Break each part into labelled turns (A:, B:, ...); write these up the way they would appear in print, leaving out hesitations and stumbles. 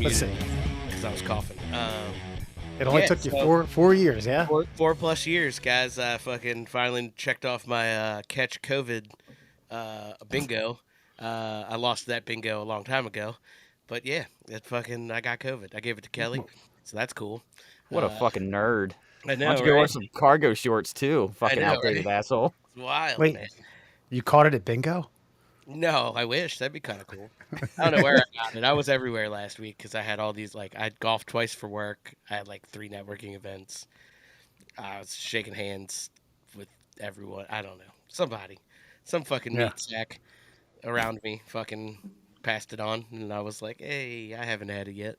A: Let's
B: muted
A: see.
B: because I was coughing.
A: It only took you 4 years, yeah?
B: 4+ years, guys. I fucking finally checked off my catch COVID bingo. I lost that bingo a long time ago, but yeah, I got COVID. I gave it to Kelly, so that's cool.
C: What a fucking nerd.
B: I know,
C: Why don't you go
B: right?
C: wear some cargo shorts too? Fucking
B: know,
C: outdated
B: right?
C: asshole.
B: It's wild,
A: Wait,
B: man.
A: you caught it at bingo?
B: No, I wish. That'd be kind of cool. I don't know where I got it. I was everywhere last week because I had all these, like, I golfed twice for work. I had, like, 3 networking events. I was shaking hands with everyone. I don't know. Somebody. Some fucking meat sack around me fucking passed it on. And I was like, hey, I haven't had it yet.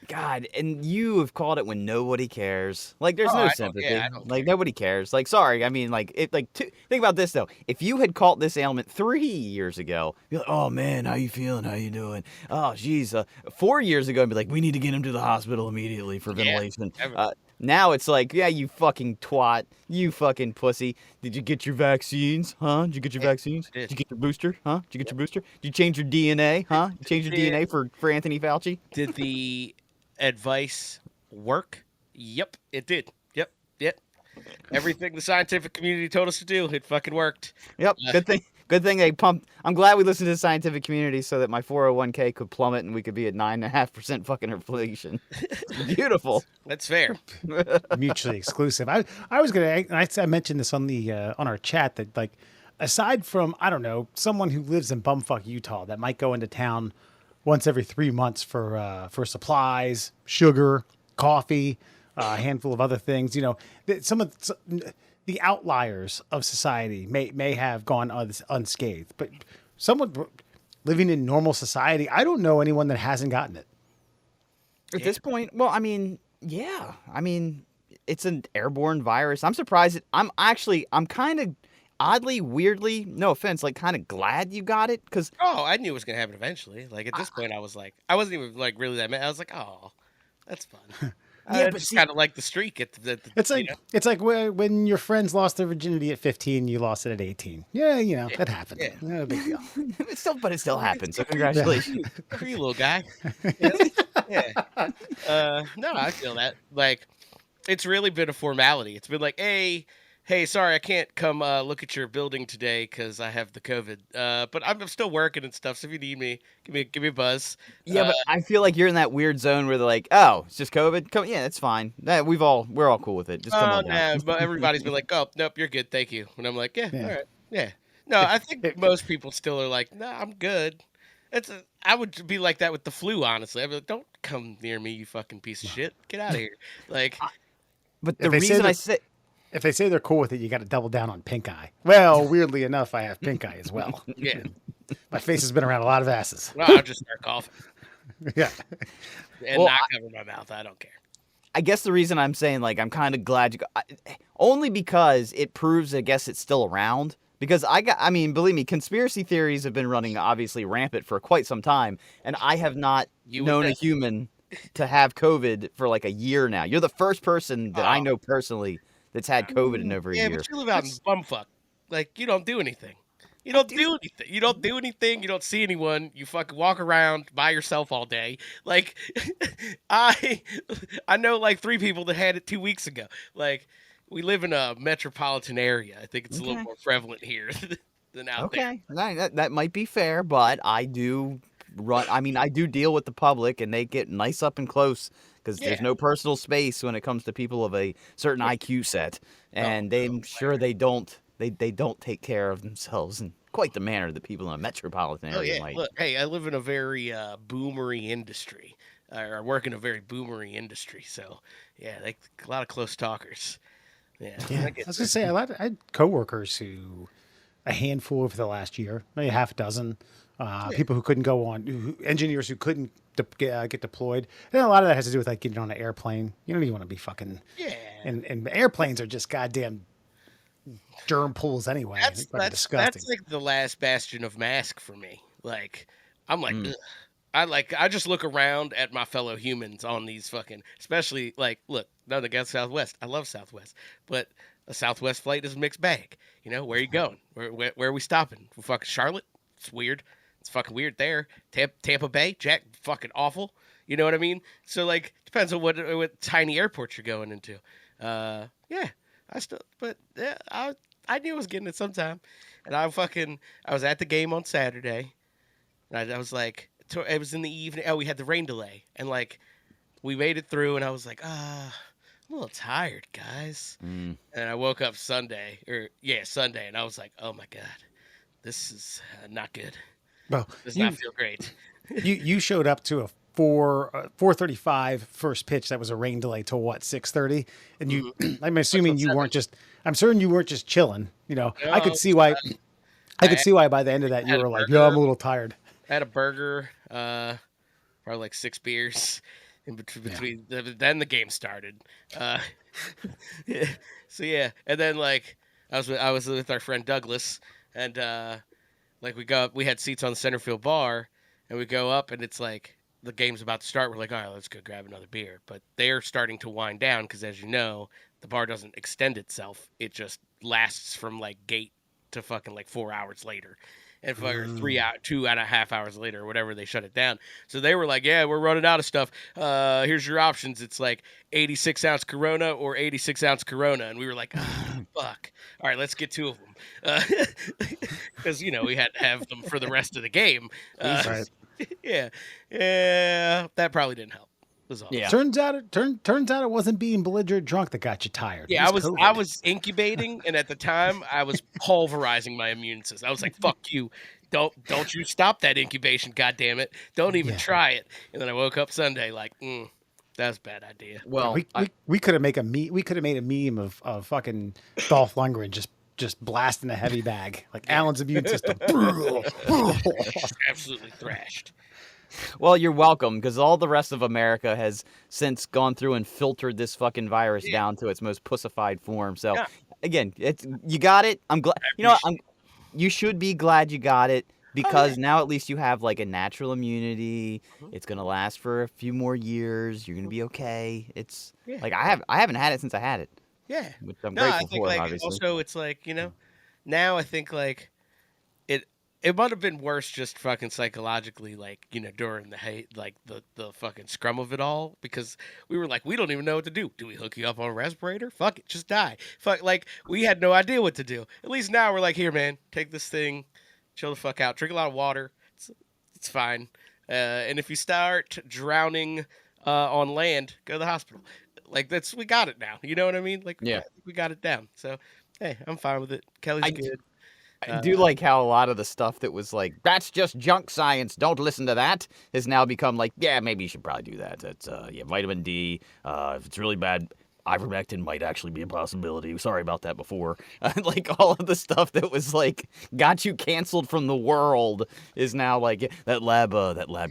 C: God, and you have called it when nobody cares. Like, there's no sympathy.
B: I don't
C: like,
B: care.
C: nobody cares. Like, sorry. I mean, like, think about this though. If you had caught this ailment 3 years ago, you're like, oh man, how you feeling? How you doing? Oh, geez. 4 years ago, I'd be like, we need to get him to the hospital immediately for ventilation. Now it's like, yeah, you fucking twat, you fucking pussy. Did you get your vaccines? Huh? Did you get your vaccines? Did you get your booster? Huh? Did you get your booster? Did you change your DNA? Huh? You change your DNA for Anthony Fauci?
B: Did the advice work? Yep, it did. Yep. Everything the scientific community told us to do, it fucking worked.
C: Yep. Good thing they pumped. I'm glad we listened to the scientific community so that my 401k could plummet and we could be at 9.5% fucking inflation. Beautiful.
B: That's fair.
A: Mutually exclusive. I was gonna. I mentioned this on the on our chat that, like, aside from, I don't know, someone who lives in bumfuck Utah that might go into town once every 3 months for supplies, sugar, coffee, a handful of other things. You know, some of the outliers of society may have gone unscathed, but someone living in normal society, I don't know anyone that hasn't gotten it.
C: At this point, well, I mean, yeah. I mean, it's an airborne virus. I'm surprised. I'm kind of oddly, weirdly, no offense, like kind of glad you got it because
B: I knew it was gonna happen eventually. Like at this point, I was like, I wasn't even like really that mad. I was like, oh, that's fun.
C: Yeah, but
B: just kind of like the streak at the
A: It's like it's like when your friends lost their virginity at 15, you lost it at 18. Yeah, you know, it happened.
B: Yeah.
A: No big deal.
C: it still happened. So congratulations.
B: for you, little guy. Yeah. No, I feel that. Like, it's really been a formality. It's been like, hey, sorry, I can't come look at your building today because I have the COVID. But I'm still working and stuff. So if you need me, give me a buzz.
C: Yeah, but I feel like you're in that weird zone where they're like, "Oh, it's just COVID." Yeah, it's fine. We're all cool with it. Just come on down.
B: Yeah, but everybody's been like, "Oh, nope, you're good, thank you." And I'm like, "Yeah, all right, yeah." No, I think most people still are like, "Nah, I'm good." I would be like that with the flu, honestly. I'd be like, "Don't come near me, you fucking piece of shit. Get out of here." Like,
C: but the reason I say.
A: If they say they're cool with it, you got to double down on pink eye. Well, weirdly enough, I have pink eye as well.
B: Yeah.
A: My face has been around a lot of asses.
B: Well, I'll just start coughing.
A: Yeah.
B: And not cover my mouth. I don't care.
C: I guess the reason I'm saying, like, I'm kind of glad you got... only because it proves, I guess, it's still around. Because I mean, believe me, conspiracy theories have been running, obviously, rampant for quite some time. And I have not known a human to have COVID for, like, a year now. You're the first person that I know personally that's had COVID in over a year.
B: Yeah, but you live out in bumfuck. Like, you don't do anything. You don't do anything. You don't do anything. You don't see anyone. You fucking walk around by yourself all day. Like, I know like 3 people that had it 2 weeks ago. Like, we live in a metropolitan area. I think it's a little more prevalent here than out there.
C: Okay, that might be fair, but I do deal with the public, and they get nice up and close. Because there's no personal space when it comes to people of a certain IQ set, and they don't take care of themselves in quite the manner that people in a metropolitan area might.
B: Look, hey, I live in a very boomery industry, or work in a very boomery industry, so yeah, a lot of close talkers. Yeah,
A: I was gonna say I had coworkers who, a handful over the last year, maybe half a dozen. People who couldn't go on, engineers who couldn't get deployed. And a lot of that has to do with like getting on an airplane. You don't even want to be fucking. Yeah. And airplanes are just goddamn germ pools anyway.
B: That's disgusting. That's like the last bastion of mask for me. Like, I'm like, I just look around at my fellow humans on these fucking, especially like, look, nothing against Southwest. I love Southwest, but a Southwest flight is a mixed bag. You know, where are you going? Where are we stopping? Fucking Charlotte? It's weird. It's fucking weird there. Tampa Bay, Jack, fucking awful. You know what I mean? So like depends on what tiny airport you're going into. Yeah, but yeah, I knew I was getting it sometime, and I was at the game on Saturday, and I was like, it was in the evening. Oh, we had the rain delay, and like we made it through, and I was like, I'm a little tired, guys.
C: Mm.
B: And I woke up Sunday, and I was like, oh my god, this is not good.
A: Well,
B: Does not feel great.
A: you showed up to a 4:35 first pitch that was a rain delay till what 6:30, and you I'm assuming you weren't just I'm certain you weren't just chilling. You know, I could see why. I could see why by the end of that you
B: had a
A: were like,
B: burger.
A: "Yo, I'm a little tired."
B: I had a burger, probably like 6 beers in between. Then the game started. Yeah. So yeah, and then like I was with our friend Douglas, and like we had seats on the center field bar, and we go up, and it's like the game's about to start. We're like, all right, let's go grab another beer. But they're starting to wind down because, as you know, the bar doesn't extend itself. It just lasts from like gate to fucking like 4 hours later. And for 2.5 hours later, or whatever, they shut it down. So they were like, "Yeah, we're running out of stuff. Here's your options. It's like 86-ounce Corona or 86-ounce Corona." And we were like, "Fuck! All right, let's get 2 of them," because we had to have them for the rest of the game.
A: Right.
B: Yeah, that probably didn't help. Was all.
C: Yeah.
A: Turns out it wasn't being belligerent drunk that got you tired.
B: Yeah,
A: It was COVID.
B: I was incubating, and at the time, I was pulverizing my immune system. I was like, "Fuck you! Don't you stop that incubation! God damn it! Don't even try it!" And then I woke up Sunday like, "That's a bad idea."
C: Well,
A: we could have made a meme of fucking Dolph Lundgren just blasting a heavy bag like Alan's immune system.
B: Absolutely thrashed.
C: well, you're welcome, because all the rest of America has since gone through and filtered this fucking virus down to its most pussified form. So, again, you got it. I'm glad. You know, you should be glad you got it, because now at least you have like a natural immunity. It's gonna last for a few more years. You're gonna be okay. It's like I haven't had it since I had it.
B: Yeah,
C: which I'm
B: I
C: grateful
B: think
C: for.
B: like
C: Obviously,
B: also it's like now I think like it might have been worse just fucking psychologically, like during the hate, like the fucking scrum of it all, because we were like, we don't even know what to do. Do we hook you up on a respirator? Fuck it, just die. Fuck, like we had no idea what to do. At least now we're like, here, man, take this thing, chill the fuck out, drink a lot of water. It's fine. And if you start drowning on land, go to the hospital. Like we got it now. You know what I mean? Like we got it down. So hey, I'm fine with it. Kelly's good.
C: I do like how a lot of the stuff that was like, that's just junk science, don't listen to that, has now become like, yeah, maybe you should probably do that. It's vitamin D. If it's really bad, ivermectin might actually be a possibility. Sorry about that before. Like all of the stuff that was like got you canceled from the world is now like that lab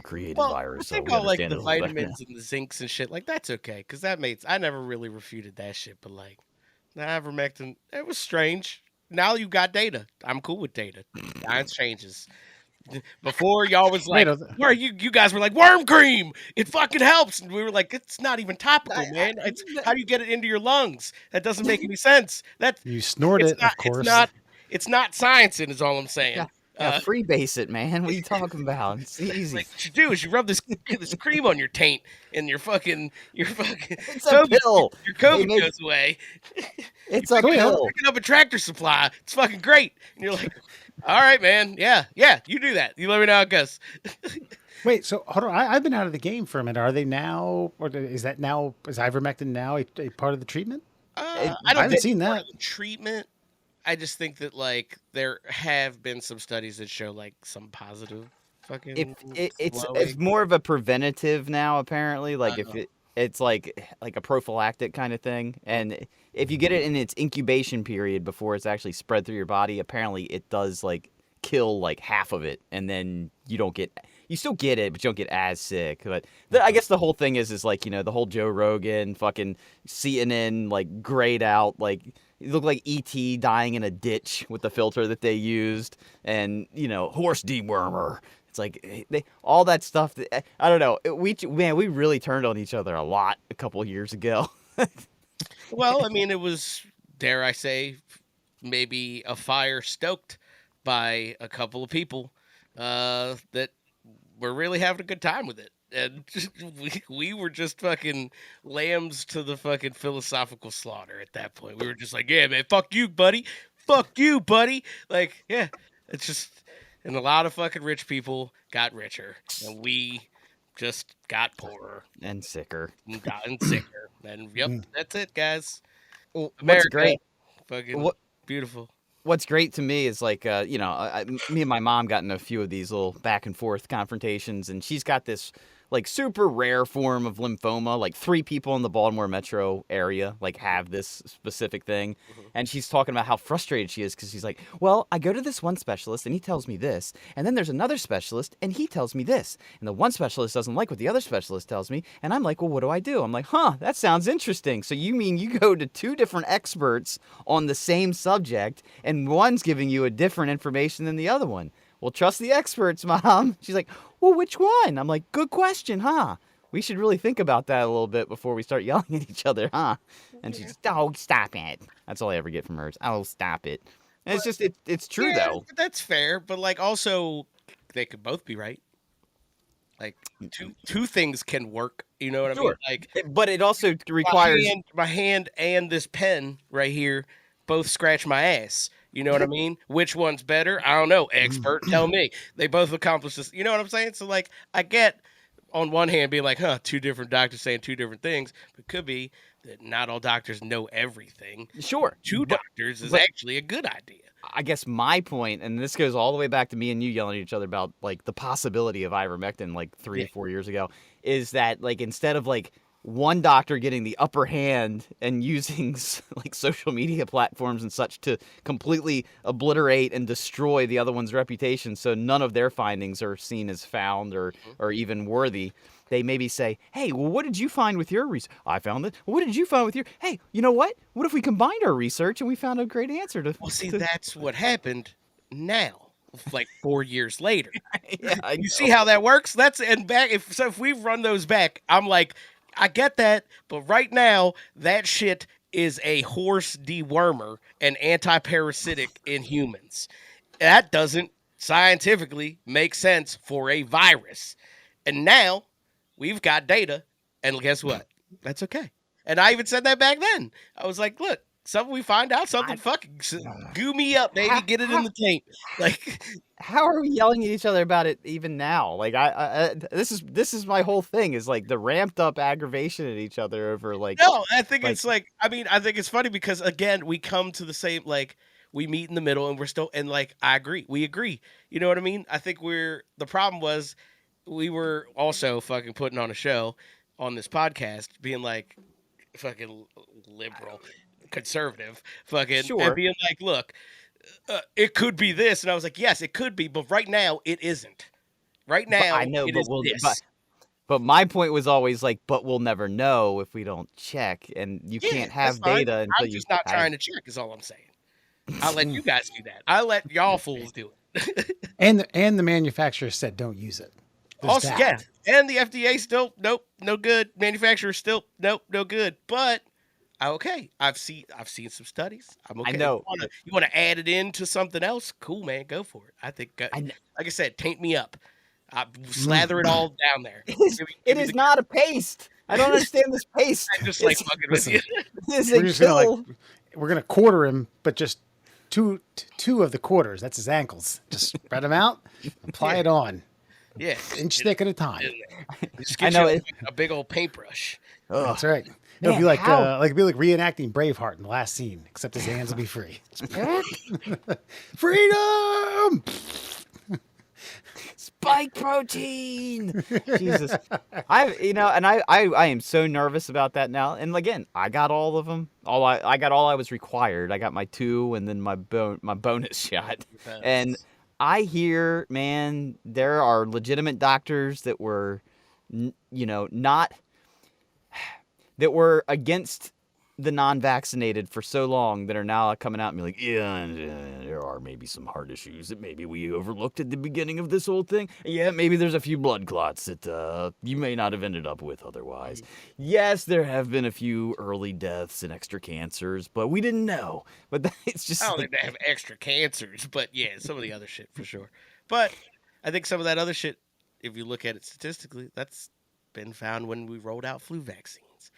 C: created virus.
B: I think all like the vitamins and the zincs and shit, like that's okay, because I never really refuted that shit. But like the ivermectin, it was strange. Now you got data. I'm cool with data. Science changes. Before y'all was like, where you guys were like, worm cream, it fucking helps, and we were like, it's not even topical, man. It's how do you get it into your lungs? That doesn't make any sense. That
A: you snort it, of course.
B: It's not science, and is all I'm saying.
C: Freebase it, man. What are you talking about? It's easy.
B: Like, what you do is you rub this cream on your taint, and your fucking
C: it's a pill.
B: Your COVID goes away.
C: It's a pill.
B: Picking up a Tractor Supply. It's fucking great. And you're like, all right, man. Yeah, you do that. You let me know how it goes.
A: Wait, so hold on. I've been out of the game for a minute. Are they now, or is ivermectin now a part of the treatment?
B: I
A: haven't seen that.
B: Treatment. I just think that like there have been some studies that show like some positive fucking.
C: It's more of a preventative now, apparently. Like it's like a prophylactic kind of thing, and if you get it in its incubation period before it's actually spread through your body, apparently it does like kill like half of it, and then you still get it, but you don't get as sick. But I guess the whole thing is like the whole Joe Rogan fucking CNN like grayed out like. It looked like E.T. dying in a ditch with the filter that they used, and horse dewormer. It's like all that stuff. I don't know. We really turned on each other a lot a couple of years ago.
B: Well, I mean, it was, dare I say, maybe a fire stoked by a couple of people that were really having a good time with it. and we were just fucking lambs to the fucking philosophical slaughter at that point. We were just like, yeah, man, fuck you, buddy. Fuck you, buddy. Like, yeah, it's just, and a lot of fucking rich people got richer, and we just got poorer
C: And sicker.
B: and gotten sicker. And yep, that's it, guys.
C: What's
B: America,
C: great?
B: fucking
C: What
B: beautiful.
C: What's great to me is like, me and my mom got in a few of these little back and forth confrontations, and she's got this like super rare form of lymphoma. Like 3 people in the Baltimore metro area like have this specific thing, and she's talking about how frustrated she is because she's like, well, I go to this one specialist and he tells me this, and then there's another specialist and he tells me this, and the one specialist doesn't like what the other specialist tells me, and I'm like, well, what do I do? I'm like, that sounds interesting. So you mean you go to 2 different experts on the same subject, and one's giving you a different information than the other one? Well, trust the experts, Mom. She's like, well, which one? I'm like, good question, huh? We should really think about that a little bit before we start yelling at each other, huh? And she's, oh, stop it. That's all I ever get from her. Oh, stop it. And it's just, it's true,
B: Yeah,
C: though.
B: that's fair, but like also they could both be right. Like two things can work. You know what I mean?
C: Sure.
B: Like
C: But it also requires...
B: my hand and this pen right here both scratch my ass. You know what I mean? Which one's better? I don't know. Expert, tell me. They both accomplish this. You know what I'm saying? So like, I get on one hand being like, 2 different doctors saying 2 different things, but it could be that not all doctors know everything.
C: Sure.
B: 2 doctors is actually a good idea.
C: I guess my point, and this goes all the way back to me and you yelling at each other about like the possibility of ivermectin like 3 or 4 years ago, is that like instead of like one doctor getting the upper hand and using like social media platforms and such to completely obliterate and destroy the other one's reputation, so none of their findings are seen as found or even worthy, they maybe say, hey, well, what did you find with your research? I found this. What did you find with your... Hey, you know what? What if we combined our research and we found a great answer to...
B: Well, see, that's what happened now, like 4 years later.
C: Yeah,
B: you see how that works? That's and back. If we run those back, I'm like, I get that, but right now that shit is a horse dewormer and anti-parasitic in humans. That doesn't scientifically make sense for a virus. And now we've got data, and guess what? That's okay. And I even said that back then. I was like, look, something we find out, something fucking goo me up, baby, get it in the tape. Like,
C: how are we yelling at each other about it even now? Like, this is my whole thing, is like the ramped up aggravation at each other over like...
B: No, I think it's like, I think it's funny because again, we come to the same, like, we meet in the middle and we're still, and like, we agree. You know what I mean? I think the problem was we were also fucking putting on a show on this podcast being like fucking liberal, conservative, fucking,
C: Sure.
B: And being like, look, it could be this, and I was like, yes, it could be, but right now it isn't. Right now,
C: I know,
B: it
C: but
B: is this.
C: but my point was always like, but we'll never know if we don't check, and you can't have data until
B: I'm just not trying to check. Is all I'm saying. I'll let you guys do that. I let y'all fools do it.
A: And the manufacturer said don't use it. There's
B: Also,
A: that.
B: yeah, and the FDA still nope, no good. Manufacturer still nope, no good. But okay, I've seen some studies. I'm okay.
C: I know.
B: You want to add it into something else? Cool, man, go for it. I think, like I said, taint me up. I slather it all down there.
C: It is not a paste. I don't understand this paste.
B: I'm just like fucking with you.
A: We're gonna quarter him, but just two of the quarters. That's his ankles. Just spread them out, apply it on.
B: Yeah,
A: inch thick at a time.
B: Just get a big old paintbrush.
A: That's right. It'll be like reenacting Braveheart in the last scene, except his hands will be free. Freedom!
C: Spike protein. Jesus, I am so nervous about that now. And again, I got all of them. I got all I was required. I got my 2 and then my bonus shot. And I hear, man, there are legitimate doctors that were, not that were against the non-vaccinated for so long that are now coming out and be like, yeah, there are maybe some heart issues that maybe we overlooked at the beginning of this whole thing. Yeah, maybe there's a few blood clots that you may not have ended up with otherwise. Yes, there have been a few early deaths and extra cancers, but we didn't know. But it's just...
B: I don't think they have extra cancers, but yeah, some of the other shit for sure. But I think some of that other shit, if you look at it statistically, that's been found when we rolled out flu vaccines.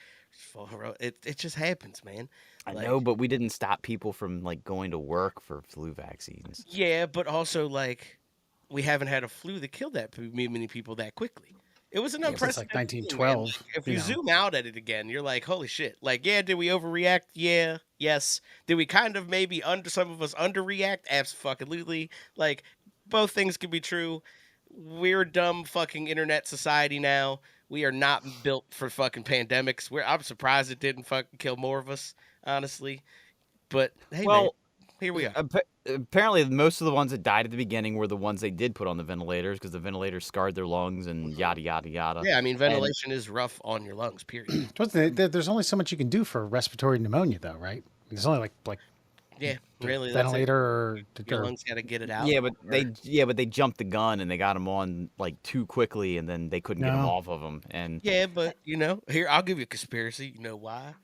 B: It just happens, man.
C: I
B: Like,
C: know, but we didn't stop people from like going to work for flu vaccines.
B: yeah, but also like we haven't had a flu that killed that many people that quickly. It was an
A: Since like
B: unprecedented thing, man.
A: 1912.
B: Like, if you zoom out at it again, you're like, holy shit. Like, yeah, did we overreact? Yeah, yes. Did we kind of maybe some of us underreact? Absolutely. Like, both things can be true. We're a dumb fucking internet society now. We are not built for fucking pandemics. I'm surprised it didn't fucking kill more of us, honestly. But hey, man,
C: Well,
B: here we are.
C: apparently most of the ones that died at the beginning were the ones they did put on the ventilators because the ventilators scarred their lungs and yada yada yada.
B: Yeah, I mean, ventilation is rough on your lungs, period.
A: There's only so much you can do for respiratory pneumonia, though, right? There's only like
B: Yeah, really.
A: ventilator or
B: Your lungs got to get it out.
C: Yeah, but they jumped the gun and they got them on like too quickly, and then they couldn't get them
A: No.
C: off of them. And
B: Yeah, but here I'll give you a conspiracy. You know why?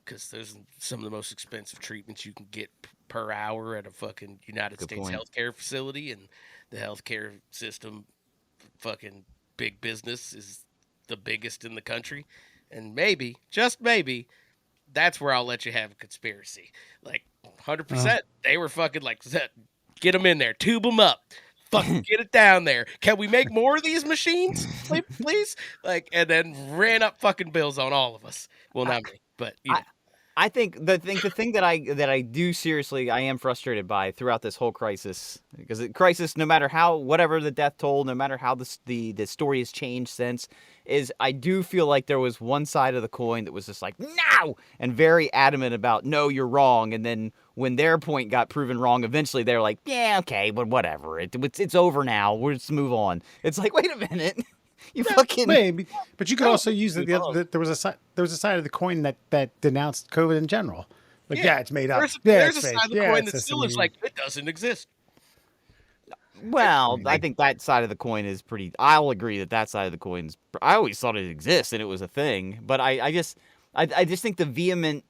B: Because there's some of the most expensive treatments you can get per hour at a fucking United
C: Good
B: States
C: point.
B: healthcare facility, and the healthcare system, fucking big business, is the biggest in the country, and maybe, just maybe, that's where I'll let you have a conspiracy. Like 100%, they were fucking like, get them in there, tube them up. Fucking get it down there. Can we make more of these machines, please? Like, and then ran up fucking bills on all of us. Well, not me, but you know.
C: I think the thing that I do seriously I am frustrated by throughout this whole crisis, because crisis, no matter whatever the death toll, no matter how the story has changed since, is I do feel like there was one side of the coin that was just like no and very adamant about no, you're wrong, and then when their point got proven wrong, eventually they're like, yeah, okay, but whatever, it's over now, we'll just move on. It's like, wait a minute. You fucking
A: maybe, but you could also use there was a side of the coin that denounced COVID in general. Like, yeah, it's made up.
B: There's a
A: fake.
B: side of the coin that still is like it doesn't exist.
C: Well, I think that side of the coin is pretty. I'll agree that side of the coin is. I always thought it exists and it was a thing, but I just think the vehement,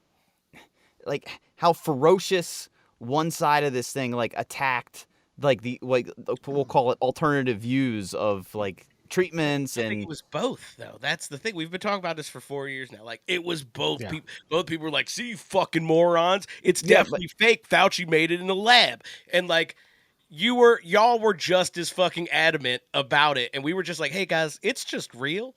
C: like how ferocious one side of this thing like attacked like we'll call it alternative views of like treatments.
B: I
C: and
B: think it was both, though. That's the thing. We've been talking about this for 4 years now. Like, it was both.
A: Yeah.
B: Both people were like, see, you fucking morons. It's definitely fake. Fauci made it in the lab. And, like, y'all were just as fucking adamant about it. And we were just like, hey, guys, it's just real.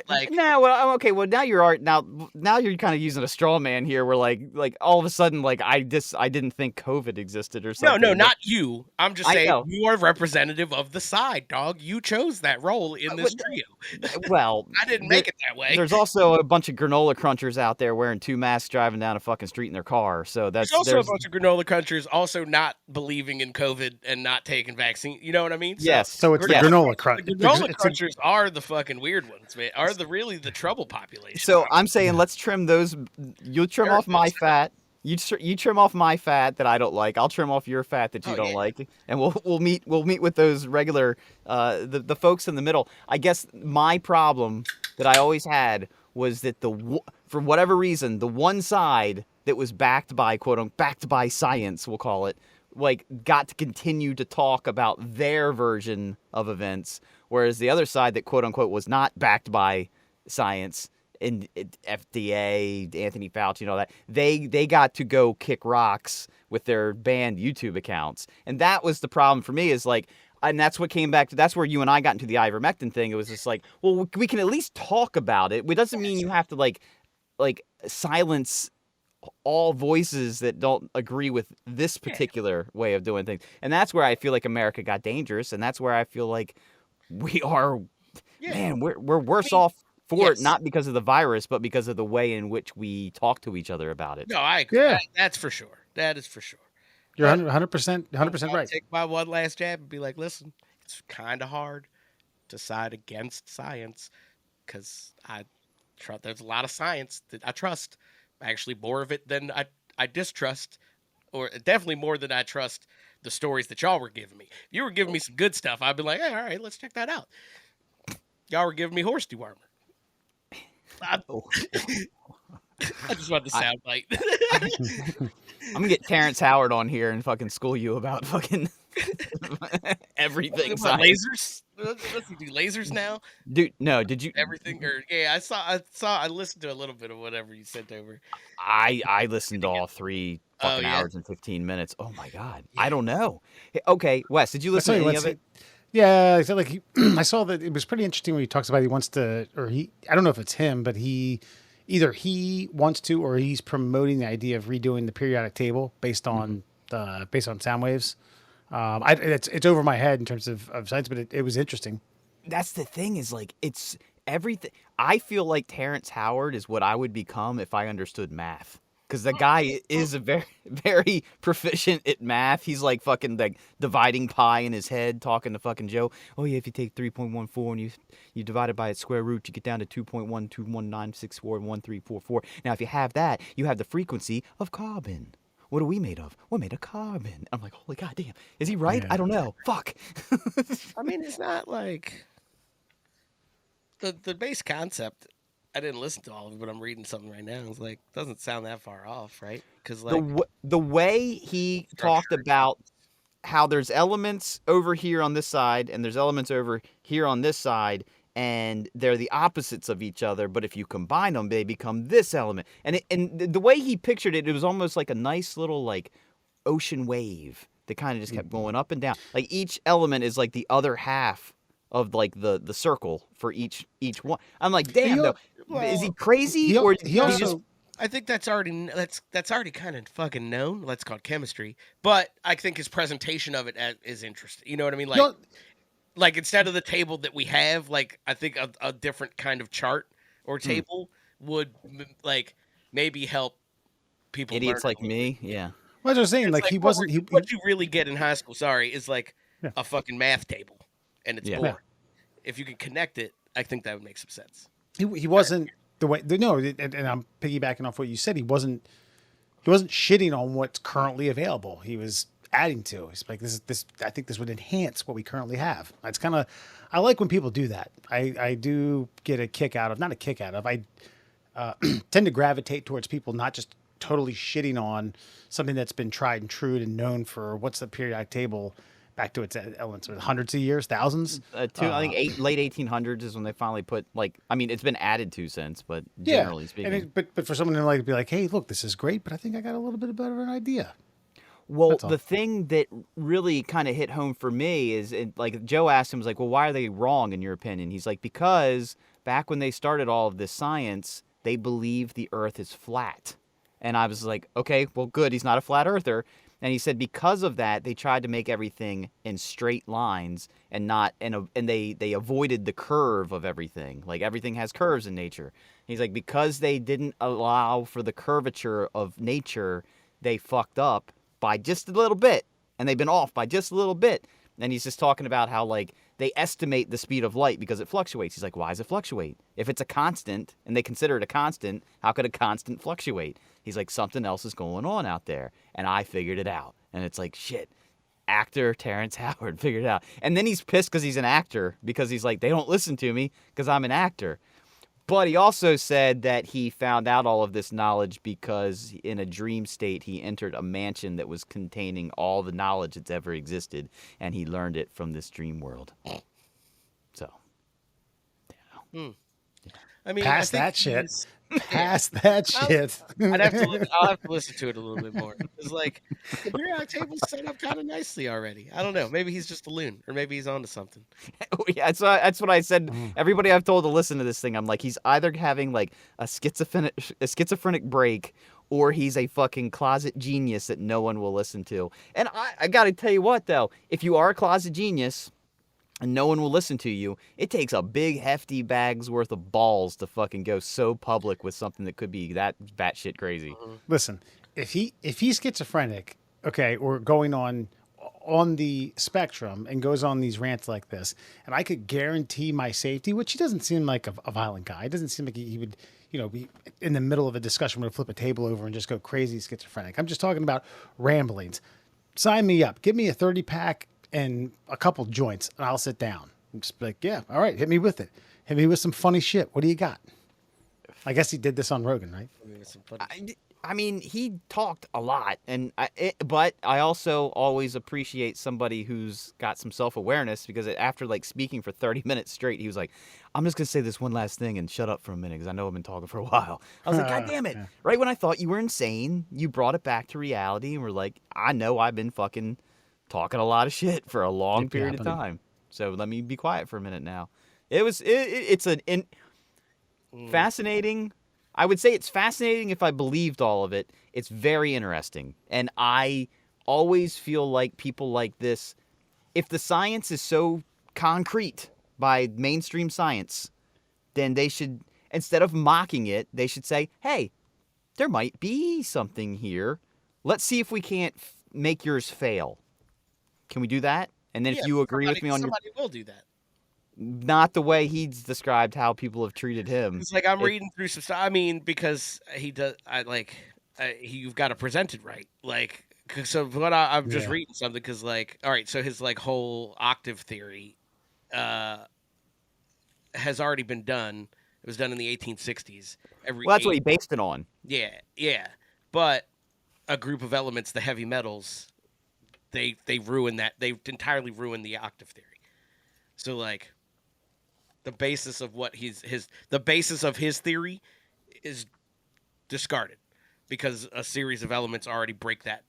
B: Like,
C: no, well, okay. Well, now you're kind of using a straw man here. Where like all of a sudden, like I didn't think COVID existed or something.
B: No, not you. I'm just saying
C: know.
B: you are representative of the side, dog. You chose that role in this trio.
C: Well,
B: I didn't make it that way.
C: There's also a bunch of granola crunchers out there wearing 2 masks driving down a fucking street in their car. So
B: there's also a bunch of granola crunchers also not believing in COVID and not taking vaccine. You know what I mean?
C: Yes.
A: So it's the granola crunch.
B: The granola crunchers are the fucking weird ones, man. Are really the trouble population.
C: So I'm saying let's trim those. You trim off my fat. You trim off my fat that I don't like. I'll trim off your fat that you don't like, and we'll meet with those regular the folks in the middle. I guess my problem that I always had was that for whatever reason the one side that was backed by backed by science, we'll call it, like got to continue to talk about their version of events, whereas the other side that quote unquote was not backed by science and FDA, Anthony Fauci and all that, they got to go kick rocks with their banned YouTube accounts. And that was the problem for me, is like, and that's what came back to, that's where you and I got into the ivermectin thing. It was just like, well, we can at least talk about it. It doesn't mean you have to like silence all voices that don't agree with this particular way of doing things. And that's where I feel like America got dangerous. And that's where I feel like we are, man, we're worse off for it, not because of the virus, but because of the way in which we talk to each other about it.
B: No, I agree. Yeah. That's for sure. That is for sure.
A: You're 100% right.
B: Take my one last jab and be like, listen, it's kind of hard to side against science because there's a lot of science that I trust. Actually, more of it than I distrust, or definitely more than I trust the stories that y'all were giving me. If you were giving me some good stuff, I'd be like, hey, all right, let's check that out. Y'all were giving me horse dewormer. I just want the sound bite.
C: I'm gonna get Terrence Howard on here and fucking school you about fucking everything.
B: Lasers? Does he do lasers now?
C: Dude, no, did you?
B: Everything, or yeah, I listened to a little bit of whatever you sent over.
C: I listened to all 3
B: Oh
C: fucking
B: yeah,
C: hours and 15 minutes. Oh my god, I
B: yeah.
C: don't know. Okay, Wes, did you
A: I
C: listen
A: tell
C: to
A: you
C: any
A: what,
C: of it?
A: yeah, I feel like I saw that it was pretty interesting when he talks about he wants to, or I don't know if it's him, but either he wants to, or he's promoting the idea of redoing the periodic table based on sound waves. It's over my head in terms of science, but it was interesting.
C: That's the thing is like it's everything. I feel like Terrence Howard is what I would become if I understood math. Because the guy is a very, very proficient at math. He's like fucking like dividing pi in his head, talking to fucking Joe. Oh yeah, if you take 3.14 and you divide it by its square root, you get down to 2.12196411344. Now if you have that, you have the frequency of carbon. What are we made of? We're made of carbon. I'm like, holy goddamn. Is he right?
A: Yeah.
C: I don't know. Fuck.
B: I mean, it's not like the base concept. I didn't listen to all of it, but I'm reading something right now. It's like doesn't sound that far off, right? Because like
C: The way he talked
B: structure.
C: about how there's elements over here on this side and there's elements over here on this side and they're the opposites of each other, but if you combine them they become this element. And the way he pictured it, it was almost like a nice little like ocean wave that kind of just kept going up and down. Like each element is like the other half of like the circle for each one. I'm like, damn, though. Is he crazy
A: He,
C: or
A: he
C: did
A: also
C: he just
B: I think that's already kind of fucking known. Let's call it chemistry. But I think his presentation of it is interesting. You know what I mean? Like, like instead of the table that we have, like I think a different kind of chart or table would like maybe help people.
C: idiots
B: learn
C: like me? Yeah.
A: what I was saying,
B: It's
A: like
B: like
A: he wasn't
B: what you really get in high school. Sorry, is like
A: Yeah.
B: a fucking math table, and it's
C: Yeah.
B: boring. If you can connect it, I think that would make some sense.
A: he wasn't the way no, and I'm piggybacking off what you said. He wasn't shitting on what's currently available. He was adding to. He's like, this. I think this would enhance what we currently have. It's kind of, I like when people do that. I do get a kick out of, not a kick out of. I tend to gravitate towards people not just totally shitting on something that's been tried and true and known for what's the periodic table back to its elements, hundreds of years, thousands.
C: I think late 1800s is when they finally put like. I mean, it's been added to since, but
A: Yeah,
C: generally speaking,
A: but for someone to like be like, hey, look, this is great, but I think I got a little bit better of an idea.
C: well,
A: That's all.
C: the thing that really kind of hit home for me is, like Joe asked him, was like, well, why are they wrong in your opinion? He's like, because back when they started all of this science, they believed the Earth is flat, and I was like, okay, well, good, he's not a flat earther. And he said because of that, they tried to make everything in straight lines and not and they avoided the curve of everything. Like everything has curves in nature. He's like because they didn't allow for the curvature of nature, they fucked up by just a little bit, and they've been off by just a little bit. And he's just talking about how like they estimate the speed of light because it fluctuates. He's like, why does it fluctuate? If it's a constant and they consider it a constant, how could a constant fluctuate? He's like, something else is going on out there. And I figured it out. And it's like, shit, actor Terrence Howard figured it out. And then he's pissed because he's an actor, because he's like, they don't listen to me because I'm an actor. But he also said that he found out all of this knowledge because in a dream state, he entered a mansion that was containing all the knowledge that's ever existed. And he learned it from this dream world. So,
B: I mean,
A: Pass
B: I think
A: that shit.
B: he's-
A: Pass that shit.
B: I'll have to listen to it a little bit more. It's like the periodic table's set up kind of nicely already. I don't know. Maybe he's just a loon, or maybe he's onto something.
C: yeah, that's what I said. Everybody I've told to listen to this thing, I'm like, he's either having like a schizophrenic break, or he's a fucking closet genius that no one will listen to. And I got to tell you what, though, if you are a closet genius and no one will listen to you, it takes a big, hefty bag's worth of balls to fucking go so public with something that could be that batshit crazy.
A: Listen, if he's schizophrenic, okay, or going on the spectrum and goes on these rants like this, and I could guarantee my safety, which he doesn't seem like a violent guy. It doesn't seem like he would, be in the middle of a discussion would flip a table over and just go crazy schizophrenic. I'm just talking about ramblings. Sign me up. Give me a 30-pack and a couple joints, and I'll sit down. And just be like, yeah, all right, hit me with it. Hit me with some funny shit. What do you got? I guess he did this on Rogan, right?
B: Maybe some fun-
C: I mean, he talked a lot, but I also always appreciate somebody who's got some self-awareness, because after like speaking for 30 minutes straight, he was like, I'm just going to say this one last thing and shut up for a minute because I know I've been talking for a while. I was like, God damn it.
A: Yeah.
C: Right when I thought you were insane, you brought it back to reality and were like, I know I've been fucking talking a lot of shit for a long period of time. So let me be quiet for a minute now. It's fascinating. I would say it's fascinating if I believed all of it. It's very interesting. And I always feel like people like this, if the science is so concrete by mainstream science, then they should, instead of mocking it, they should say, hey, there might be something here. Let's see if we can't make yours fail. Can we do that? And then if you agree with me on
B: somebody will do that.
C: Not the way he's described how people have treated him.
B: It's like I'm reading through some stuff. I mean, because he does. You've got to present it right. Like, so what I'm just reading something because, like, all right, so his like whole octave theory, has already been done. It was done in the 1860s.
C: Well, that's what he based it on.
B: Yeah. But a group of elements, the heavy metals, they ruin that. They entirely ruined the octave theory. So like, the basis of what the basis of his theory is discarded because a series of elements already break that.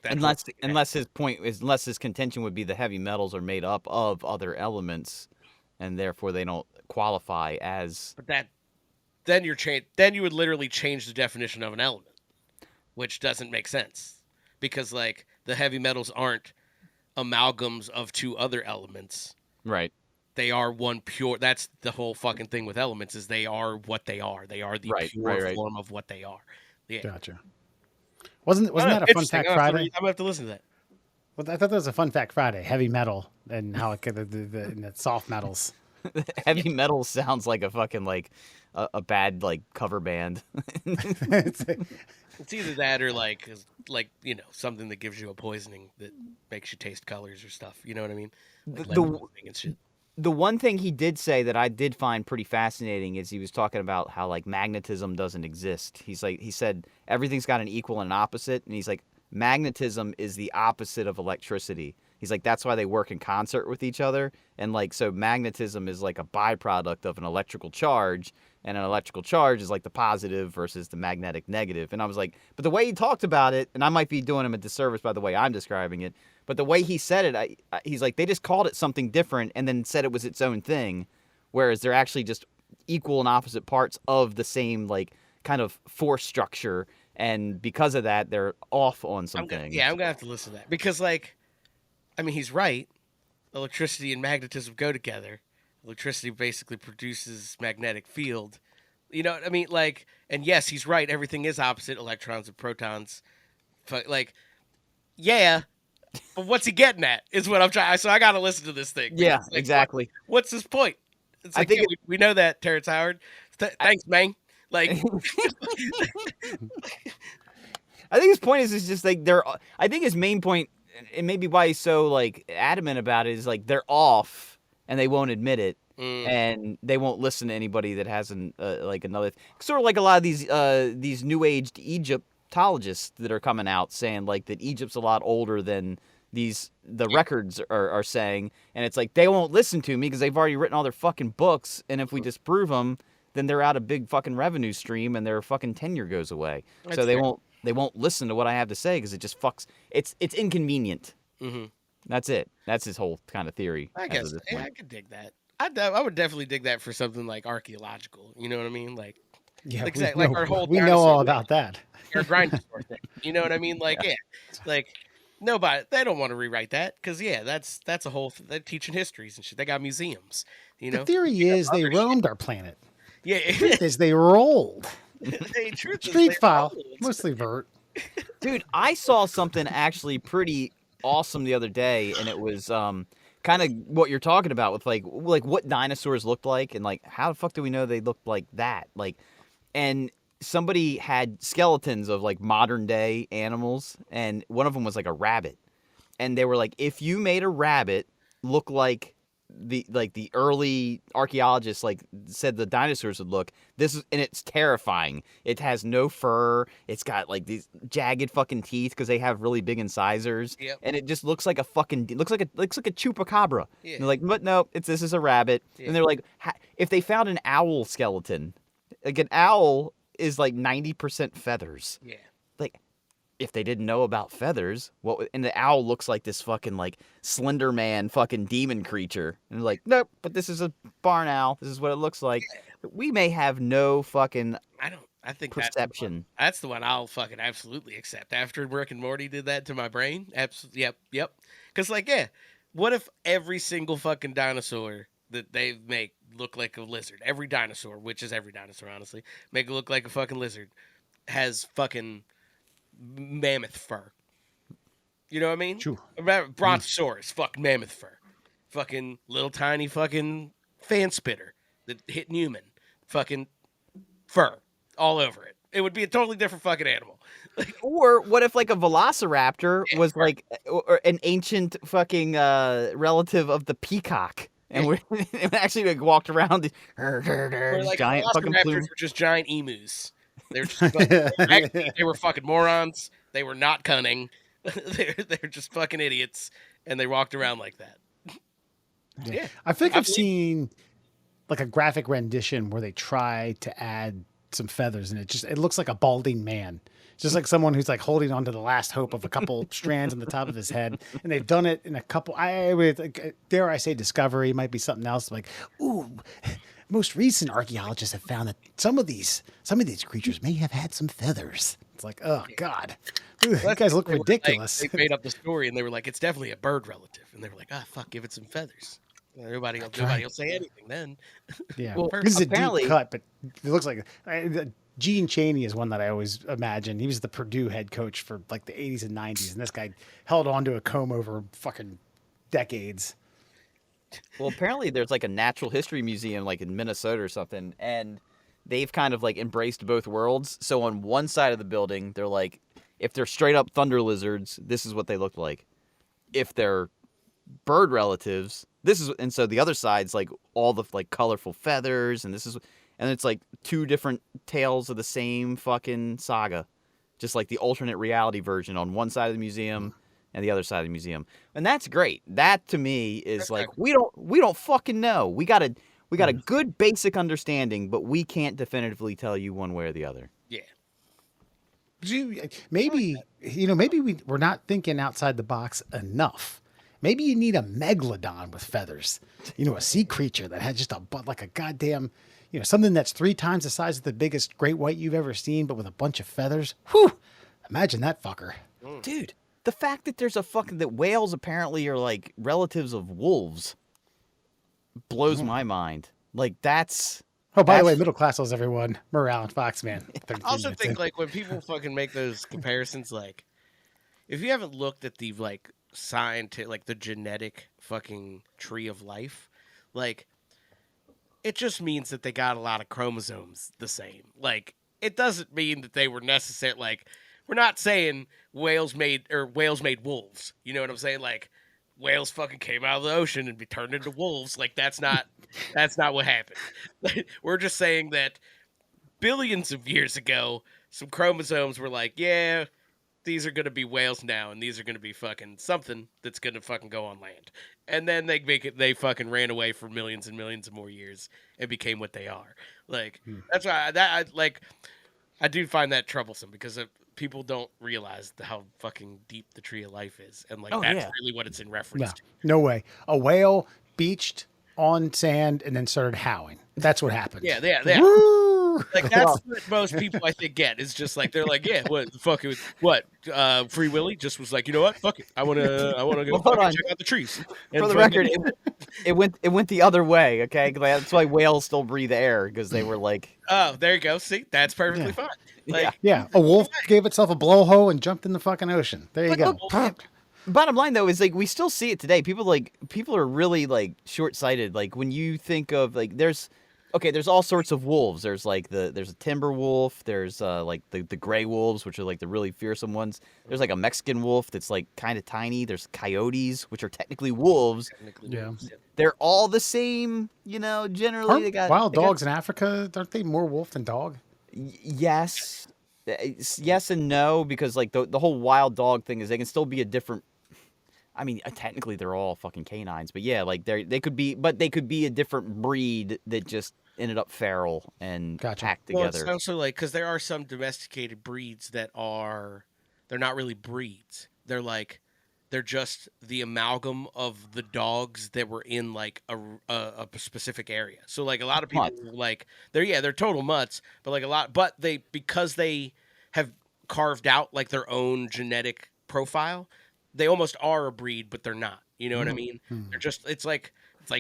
B: Unless
C: his contention would be the heavy metals are made up of other elements, and therefore they don't qualify as.
B: But then you would literally change the definition of an element, which doesn't make sense because like the heavy metals aren't amalgams of two other elements.
C: Right.
B: They are one pure. That's the whole fucking thing with elements is they are what they are. They are the pure form of what they are. Yeah.
A: Gotcha. Wasn't that a fun fact Friday?
B: I'm gonna have to listen to that.
A: Well, I thought that was a fun fact Friday. Heavy metal and how it could the soft metals.
C: Heavy metal sounds like a fucking like a bad like cover band.
B: It's either that or like something that gives you a poisoning that makes you taste colors or stuff. You know what I mean? Like and shit.
C: The one thing he did say that I did find pretty fascinating is he was talking about how like magnetism doesn't exist. He said everything's got an equal and an opposite, and he's like magnetism is the opposite of electricity. He's like that's why they work in concert with each other, and like so magnetism is like a byproduct of an electrical charge, and an electrical charge is like the positive versus the magnetic negative. And I was like, but the way he talked about it, and I might be doing him a disservice by the way I'm describing it, but the way he said it, he's like, they just called it something different and then said it was its own thing, whereas they're actually just equal and opposite parts of the same, like, kind of force structure, and because of that, they're off on something.
B: I'm going to have to listen to that, because, like, I mean, he's right. Electricity and magnetism go together. Electricity basically produces magnetic field. You know what I mean? Like, and yes, he's right. Everything is opposite, electrons and protons. Like, yeah. But what's he getting at is what I'm trying. So I got to listen to this thing.
C: Yeah,
B: like,
C: exactly.
B: What's his point? It's like, we know that, Terrence Howard. Thanks, man. Like,
C: I think his point is just like I think his main point, and maybe why he's so like adamant about it, is like they're off and they won't admit it, and they won't listen to anybody that hasn't like another sort of like a lot of these new aged Egyptologists that are coming out saying like that Egypt's a lot older than the records are saying, and it's like they won't listen to me because they've already written all their fucking books, and if we disprove them, then they're out a big fucking revenue stream and their fucking tenure goes away.
B: That's
C: so
B: fair.
C: they won't listen to what I have to say because it just fucks. It's inconvenient.
B: Mm-hmm.
C: That's it. That's his whole kind of theory.
B: I guess I could dig that. I would definitely dig that for something like archaeological. You know what I mean? Like,
A: Yeah,
B: like our whole
A: we know all about that.
B: Or dinosaur thing. You know what I mean? Like, yeah. Like, nobody, they don't want to rewrite that because, yeah, that's a whole, they're teaching histories and shit. They got museums, you know?
A: The theory is they roamed our planet.
B: Yeah.
A: The truth is they rolled. Street file,
B: rolled.
A: mostly vert.
C: Dude, I saw something actually pretty awesome the other day, and it was kind of what you're talking about with like what dinosaurs looked like, and like how the fuck do we know they looked like that? Like, and somebody had skeletons of like modern day animals, and one of them was like a rabbit, and they were like, if you made a rabbit look like the early archaeologists like said the dinosaurs would look. And it's terrifying. It has no fur. It's got like these jagged fucking teeth because they have really big incisors.
B: Yep.
C: And it just looks like a fucking looks like a chupacabra.
B: Yeah.
C: And they're like, but no, this is a rabbit.
B: Yeah.
C: And they're like, if they found an owl skeleton, like an owl is like 90% feathers.
B: Yeah.
C: Like, if they didn't know about feathers, and the owl looks like this fucking like Slender Man fucking demon creature, and they're like, nope, but this is a barn owl. This is what it looks like. We may have no fucking
B: I think
C: perception.
B: That's the one I'll fucking absolutely accept. After Rick and Morty did that to my brain, absolutely, yep. Because like, yeah, what if every single fucking dinosaur that they make look like a lizard? Every dinosaur, which is every dinosaur, honestly, make it look like a fucking lizard, has fucking mammoth fur. You know what I mean?
A: True.
B: Brontosaurus, fucking mammoth fur. Fucking little tiny fucking fan spitter that hit human. Fucking fur all over it. It would be a totally different fucking animal.
C: Or what if like a velociraptor was like or an ancient fucking relative of the peacock? And we actually like walked around
B: Like
C: giant fucking
B: velociraptors
C: plume.
B: were just giant emus. They're just actually, they were fucking morons. They were not cunning. they're just fucking idiots, and they walked around like that. Yeah.
A: I think I've seen like a graphic rendition where they try to add some feathers, and it looks like a balding man. It's just like someone who's like holding on to the last hope of a couple strands on the top of his head, and they've done it in a couple. Dare I say, Discovery might be something else. Like, ooh, most recent archaeologists have found that some of these creatures may have had some feathers. It's like, oh god, ooh, you guys look ridiculous.
B: Like, they made up the story, and they were like, "It's definitely a bird relative," and they were like, "Ah, fuck, give it some feathers." Nobody will say anything then.
A: Yeah,
C: Well,
A: this is a
C: apparently-
A: deep cut, but it looks like Gene Chaney is one that I always imagine. He was the Purdue head coach for like the 80s and 90s, and this guy held on to a comb over fucking decades.
C: Well, apparently there's like a natural history museum like in Minnesota or something, and they've kind of like embraced both worlds. So on one side of the building, they're like, if they're straight up thunder lizards, this is what they look like. If they're bird relatives, and so the other side's like all the like colorful feathers, and it's like two different tales of the same fucking saga, just like the alternate reality version on one side of the museum and the other side of the museum, and that's great. That to me is like we don't fucking know. We got a good basic understanding, but we can't definitively tell you one way or the other.
B: Yeah.
A: Maybe we're not thinking outside the box enough. Maybe you need a megalodon with feathers. A sea creature that had just like a goddamn, something that's 3 times the size of the biggest great white you've ever seen, but with a bunch of feathers. Whew! Imagine that fucker.
C: Dude, the fact that that whales apparently are like relatives of wolves blows my mind. Like that's.
A: Oh, by the way, middle class holes, everyone. Morale and Foxman.
B: I also think like when people fucking make those comparisons, like if you haven't looked at the like scientific, like the genetic fucking tree of life, like it just means that they got a lot of chromosomes the same. Like it doesn't mean that they were necessary. Like we're not saying whales made wolves. You know what I'm saying? Like whales fucking came out of the ocean and be turned into wolves. Like that's not what happened. We're just saying that billions of years ago, some chromosomes were like, yeah, these are going to be whales now, and these are going to be fucking something that's going to fucking go on land. And then they fucking ran away for millions and millions of more years and became what they are. Like, that's why I do find that troublesome because people don't realize how fucking deep the tree of life is. And like, that's really what it's in reference to.
A: No way. A whale beached on sand and then started howling. That's what happened.
B: Yeah. Like that's what most people I think get is just like they're like, yeah, what the fuck? Free Willy just was like, you know what? Fuck it. I wanna go check out the trees. And
C: for the record, it went the other way. Okay, that's why whales still breathe air because they were like,
B: oh, there you go. See, that's perfectly fine. Like,
A: yeah. A wolf gave itself a blowhole and jumped in the fucking ocean. There you go.
C: Bottom line though is like we still see it today. People are really like short-sighted. Like when you think of like there's okay, there's all sorts of wolves. There's like there's a timber wolf. There's like the gray wolves, which are like the really fearsome ones. There's like a Mexican wolf that's like kind of tiny. There's coyotes, which are technically wolves.
B: Technically,
A: Yeah.
B: wolves, yeah.
C: They're all the same, you know. Generally,
A: Aren't
C: they got
A: wild
C: they got-
A: dogs in Africa? Aren't they more wolf than dog?
C: Yes, yes and no, because like the whole wild dog thing is they can still be a different. I mean, technically they're all fucking canines, but yeah, like they could be, but they could be a different breed that just ended up feral and
A: Gotcha.
C: packed
B: Well,
C: together.
B: it's also like because there are some domesticated breeds that they're not really breeds. They're just the amalgam of the dogs that were in like a specific area. So like a lot of people like they're total mutts, but like because they have carved out like their own genetic profile, they almost are a breed, but they're not. You know what I mean? They're just it's like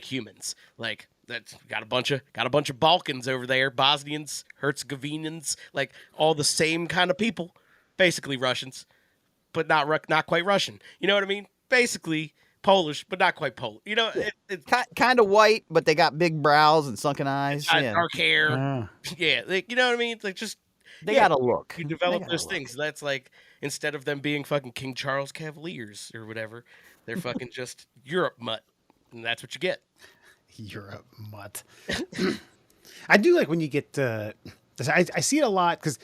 B: humans. Like that's got a bunch of Balkans over there, Bosnians, Herzegovinians, like all the same kind of people, basically Russians, but not quite Russian. You know what I mean? Basically Polish, but not quite Polish. You know, it's
C: Kind of white, but they got big brows and sunken eyes. Yeah,
B: dark hair.
A: Ah.
B: Yeah, like, you know what I mean? It's like just
C: they got a look.
B: you
C: They
B: develop
C: got a
B: those
C: look.
B: things. That's like instead of them being fucking King Charles Cavaliers or whatever, they're fucking just Europe mutt, and that's what you get.
A: Europe mutt. I do like when you get. I see it a lot because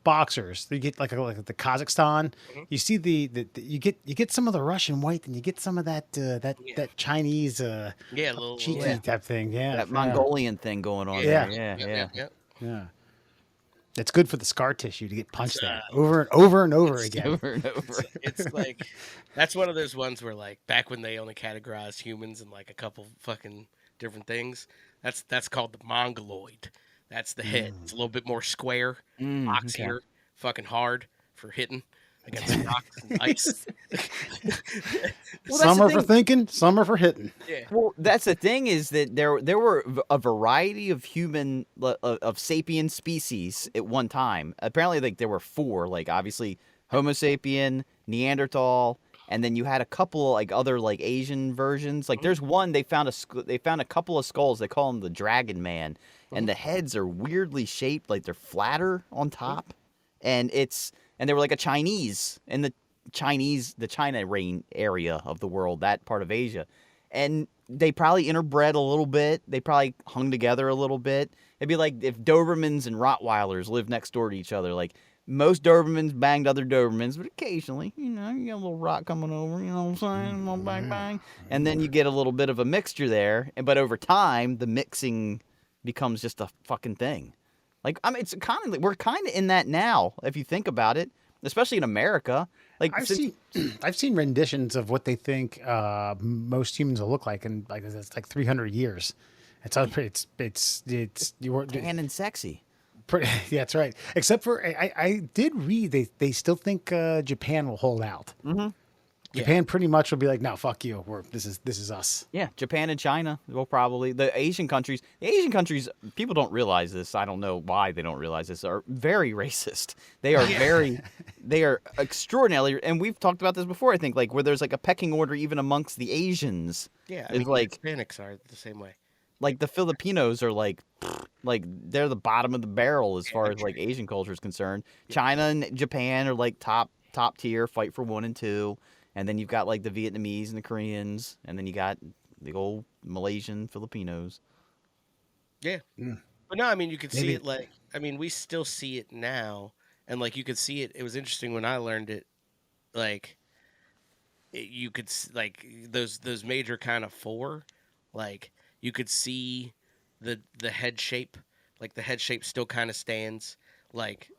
A: boxers. You get like the Kazakhstan. You see you get some of the Russian white, and you get some of that
B: Yeah.
A: that Chinese
B: Yeah, a little
A: cheeky
C: yeah.
A: type thing. Yeah,
C: That
A: yeah.
C: Mongolian thing going on
A: Yeah.
C: there. Yeah.
A: Yeah. It's good for the scar tissue to get punched
B: It's,
A: at over and over and over again.
C: Over and over.
B: It's like that's one of those ones where like back when they only categorized humans in like a couple fucking different things. That's called the mongoloid. That's the head. It's a little bit more square, boxier, fucking hard for hitting against rocks and ice.
C: Well, that's
A: Some
C: the
A: are for
C: thing.
A: thinking, some are for hitting.
B: Yeah.
C: Well, that's the thing is that there were a variety of human of sapien species at one time. Apparently, like there were 4. Like obviously Homo sapien, Neanderthal, and then you had a couple like other like Asian versions. Like there's one they found a couple of skulls. They call them the Dragon Man, and the heads are weirdly shaped, like they're flatter on top, and they were like a Chinese in the China area of the world, that part of Asia. And they probably interbred a little bit. They probably hung together a little bit. It'd be like if Dobermans and Rottweilers lived next door to each other. Like most Dobermans banged other Dobermans, but occasionally, you know, you get a little rot coming over, you know what I'm saying? A little bang bang. And then you get a little bit of a mixture there. But over time, the mixing becomes just a fucking thing. Like, I mean, we're kind of in that now, if you think about it, especially in America. Like
A: I've seen renditions of what they think most humans will look like in like it's like 300 years. It's you were
C: tan and sexy.
A: pretty, yeah, that's right. Except for I did read they still think Japan will hold out.
C: Mm-hmm.
A: Japan pretty much will be like, no, fuck you. This is us.
C: Yeah, Japan and China will probably the Asian countries. People don't realize this. I don't know why they don't realize this. Are very racist. They are they are extraordinarily. And we've talked about this before. I think like where there's like a pecking order even amongst the Asians.
B: Yeah, I
C: It's
B: mean,
C: like
B: Hispanics are the same way.
C: like the Filipinos are like they're the bottom of the barrel as far as like Asian culture is concerned. China and Japan are like top tier, fight for 1 and 2. And then you've got like the Vietnamese and the Koreans, and then you got the old Malaysian Filipinos.
B: Yeah. But no, I mean, you could see
A: Maybe-
B: it like, I mean, we still see it now. And like, you could see it. It was interesting when I learned it. Like, you could, like, those major kind of 4, like, you could see the head shape. Like, the head shape still kind of stands. Like,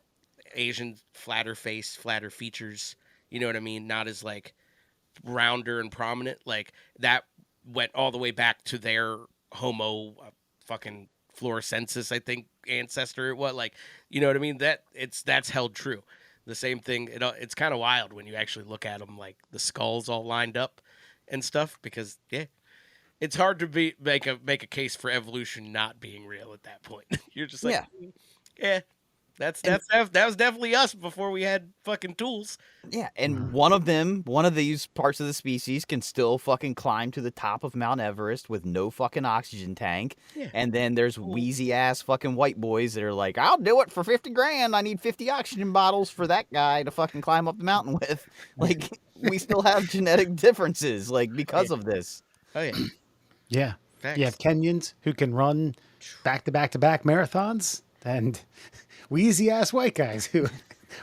B: Asian flatter face, flatter features. You know what I mean? Not as, like, rounder and prominent. Like, that went all the way back to their Homo fucking Floresiensis, I think, ancestor. What, like, you know what I mean? That's held true. The same thing. It's kind of wild when you actually look at them, like the skulls all lined up and stuff. Because it's hard to make a case for evolution not being real at that point. You're just like, yeah, That was definitely us before we had fucking tools.
C: Yeah, and one of these parts of the species can still fucking climb to the top of Mount Everest with no fucking oxygen tank.
B: Yeah.
C: And then there's wheezy ass fucking white boys that are like, I'll do it for 50 grand. I need 50 oxygen bottles for that guy to fucking climb up the mountain with. Like, we still have genetic differences, like, because of this.
B: Oh yeah.
A: Yeah.
B: Facts.
A: You have Kenyans who can run back-to-back-to-back marathons, and wheezy ass white guys who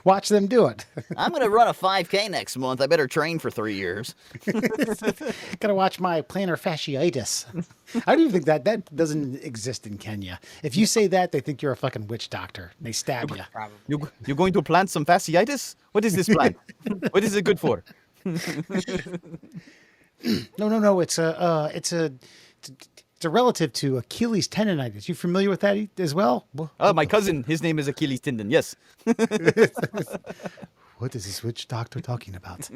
A: watch them do it.
C: I'm going to run a 5K next month. I better train for 3 years.
A: Gotta watch my plantar fasciitis. I don't even think that doesn't exist in Kenya. If you say that, they think you're a fucking witch doctor. They stab you.
B: Probably.
C: You're going to plant some fasciitis? What is this plant? What is it good for?
A: No. It's a relative to Achilles tendonitis. You familiar with that as well?
C: My cousin, his name is Achilles tendon. Yes.
A: What is this witch doctor talking about?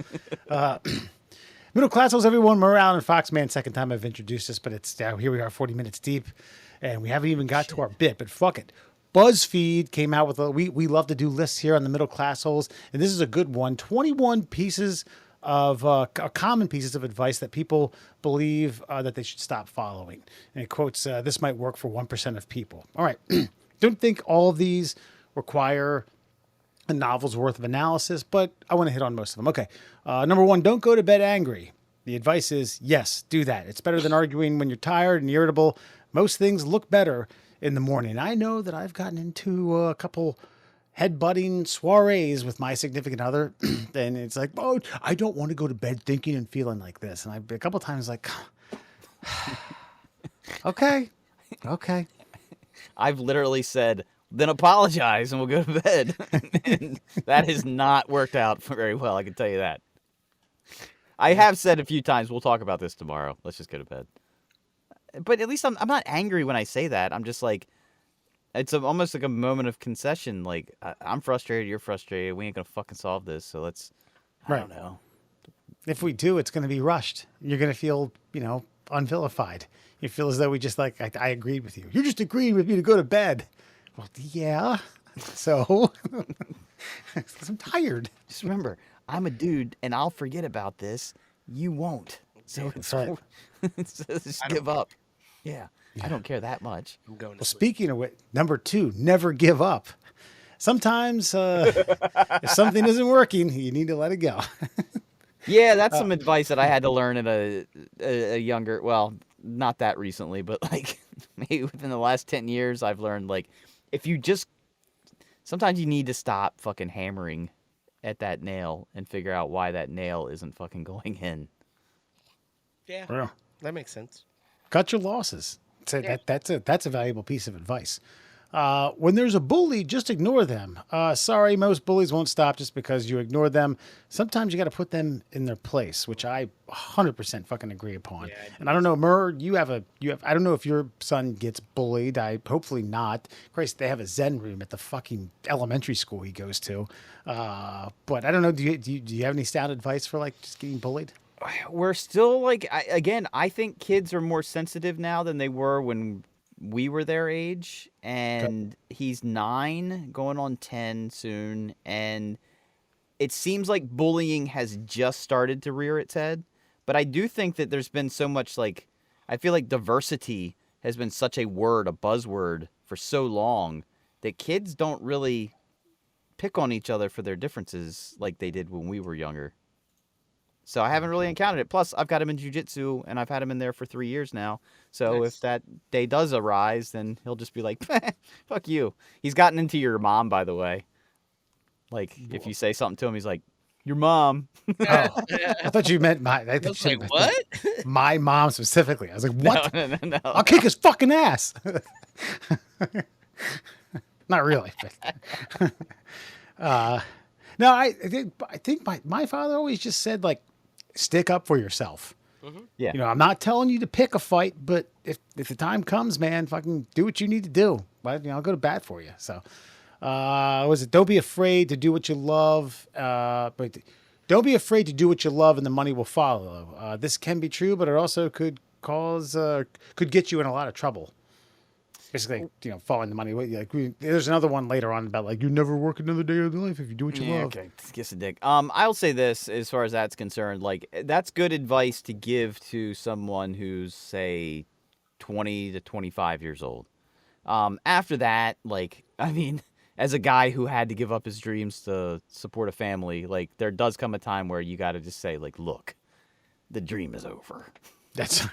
A: Middle Classicals, everyone. Murray Allen and Foxman. Second time I've introduced this, but it's here we are, 40 minutes deep, and we haven't even got to our bit. But fuck it. BuzzFeed came out with we love to do lists here on the Middle Classicals, and this is a good one. 21 pieces of common pieces of advice that people believe that they should stop following. And it quotes, this might work for 1% of people. All right. Don't think all of these require a novel's worth of analysis, but I want to hit on most of them. Okay. Number 1, don't go to bed angry. The advice is, yes, do that. It's better than arguing when you're tired and irritable. Most things look better in the morning. I know that I've gotten into a couple headbutting soirees with my significant other, and it's like, oh, I don't want to go to bed thinking and feeling like this. And I've been a couple times like, okay.
C: I've literally said, then apologize and we'll go to bed. And that has not worked out very well, I can tell you that. I have said a few times, we'll talk about this tomorrow. Let's just go to bed. But at least I'm not angry when I say that. I'm just like, it's almost like a moment of concession. Like, I'm frustrated, you're frustrated. We ain't going to fucking solve this. So I don't know.
A: If we do, it's going to be rushed. You're going to feel, unvilified. You feel as though we just I agreed with you. You just agreed with me to go to bed. Well, yeah. So, I'm tired.
C: Just remember, I'm a dude and I'll forget about this. You won't. So
A: That's right.
C: just give up. Yeah. I don't care that much.
B: I'm going to
A: Well,
B: sleep.
A: speaking of which, number 2, never give up. Sometimes if something isn't working, you need to let it go.
C: Yeah, that's some advice that I had to learn at a younger, well, not that recently, but like maybe within the last 10 years, I've learned like if you just, sometimes you need to stop fucking hammering at that nail and figure out why that nail isn't fucking going in.
B: Yeah,
A: Yeah.
B: that makes sense.
A: Cut your losses. So
B: Yeah.
A: that's a valuable piece of advice. When there's a bully, just ignore them. Sorry, most bullies won't stop just because you ignore them. Sometimes you got to put them in their place, which I 100% fucking agree upon.
B: Yeah,
A: and I don't know, Murr, you have. I don't know if your son gets bullied. Hopefully not. Christ, they have a Zen room at the fucking elementary school he goes to. But I don't know. Do you have any sound advice for like just getting bullied?
C: We're still like, I think kids are more sensitive now than they were when we were their age, and he's 9 going on 10 soon, and it seems like bullying has just started to rear its head. But I do think that there's been so much, like, I feel like diversity has been such a buzzword for so long that kids don't really pick on each other for their differences like they did when we were younger. So I haven't really encountered it. Plus, I've got him in jiu-jitsu, and I've had him in there for 3 years now. So
B: Nice.
C: if that day does arise, then he'll just be like, fuck you. He's gotten into your mom, by the way. Like, if you say something to him, he's like, your mom.
A: Oh, I thought you meant my. I
B: I
A: thought
B: was
A: you
B: like,
A: meant
B: what?
A: my mom specifically. I was like, what?
C: No.
A: I'll kick his fucking ass. Not really. But, no, I think my father always just said, like, stick up for yourself.
C: Yeah.
A: I'm not telling you to pick a fight, but if the time comes, man, fucking do what you need to do. But, I'll go to bat for you. So, don't be afraid to do what you love. But don't be afraid to do what you love, and the money will follow. This can be true, but it also could get you in a lot of trouble. basically, following the money. There's another one later on about like you never work another day of your life if you do what you love.
C: Okay, kiss a dick. I'll say this as far as that's concerned. Like, that's good advice to give to someone who's, say, 20 to 25 years old. After that, like, I mean, as a guy who had to give up his dreams to support a family, like, there does come a time where you got to just say, like, look, the dream is over.
A: That's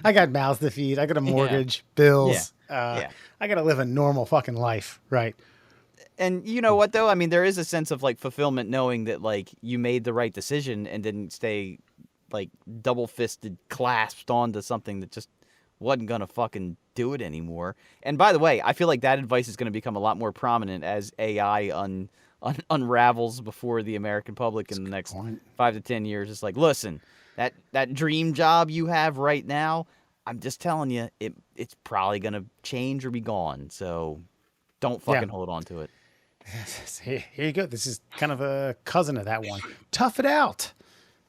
A: I got mouths to feed. I got a mortgage, bills. I got to live a normal fucking life, right?
C: And you know what though? I mean, there is a sense of like fulfillment knowing that like you made the right decision and didn't stay like double fisted clasped onto something that just wasn't gonna fucking do it anymore. And by the way, I feel like that advice is gonna become a lot more prominent as AI unravels before the American public in the next 5 to 10 years. It's like, listen, that dream job you have right now, I'm just telling you, it's probably gonna change or be gone. So don't fucking hold on to it.
A: Here you go. This is kind of a cousin of that one. Tough it out.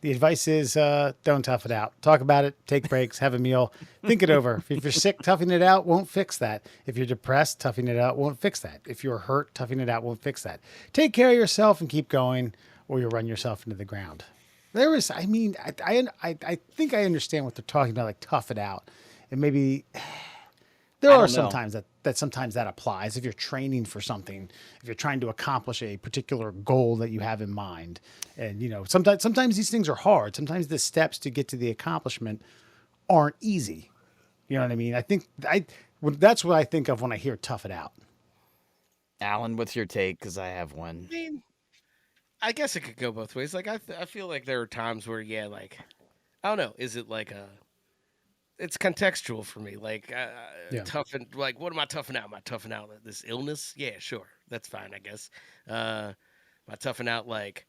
A: The advice is don't tough it out. Talk about it. Take breaks. Have a meal. Think it over. If you're sick, toughing it out won't fix that. If you're depressed, toughing it out won't fix that. If you're hurt, toughing it out won't fix that. Take care of yourself and keep going, or you'll run yourself into the ground. I think I understand what they're talking about, like tough it out. And maybe there are sometimes that applies if you're training for something, if you're trying to accomplish a particular goal that you have in mind. And, sometimes these things are hard. Sometimes the steps to get to the accomplishment aren't easy. You know what I mean? I think that's what I think of when I hear tough it out.
C: Alan, what's your take? Because I have one.
B: I mean, I guess it could go both ways. Like, I feel like there are times where, like, I don't know. Is it like it's contextual for me. Like, toughen. Like, what am I toughing out? Am I toughing out this illness? Yeah, sure. That's fine, I guess. Am I toughing out like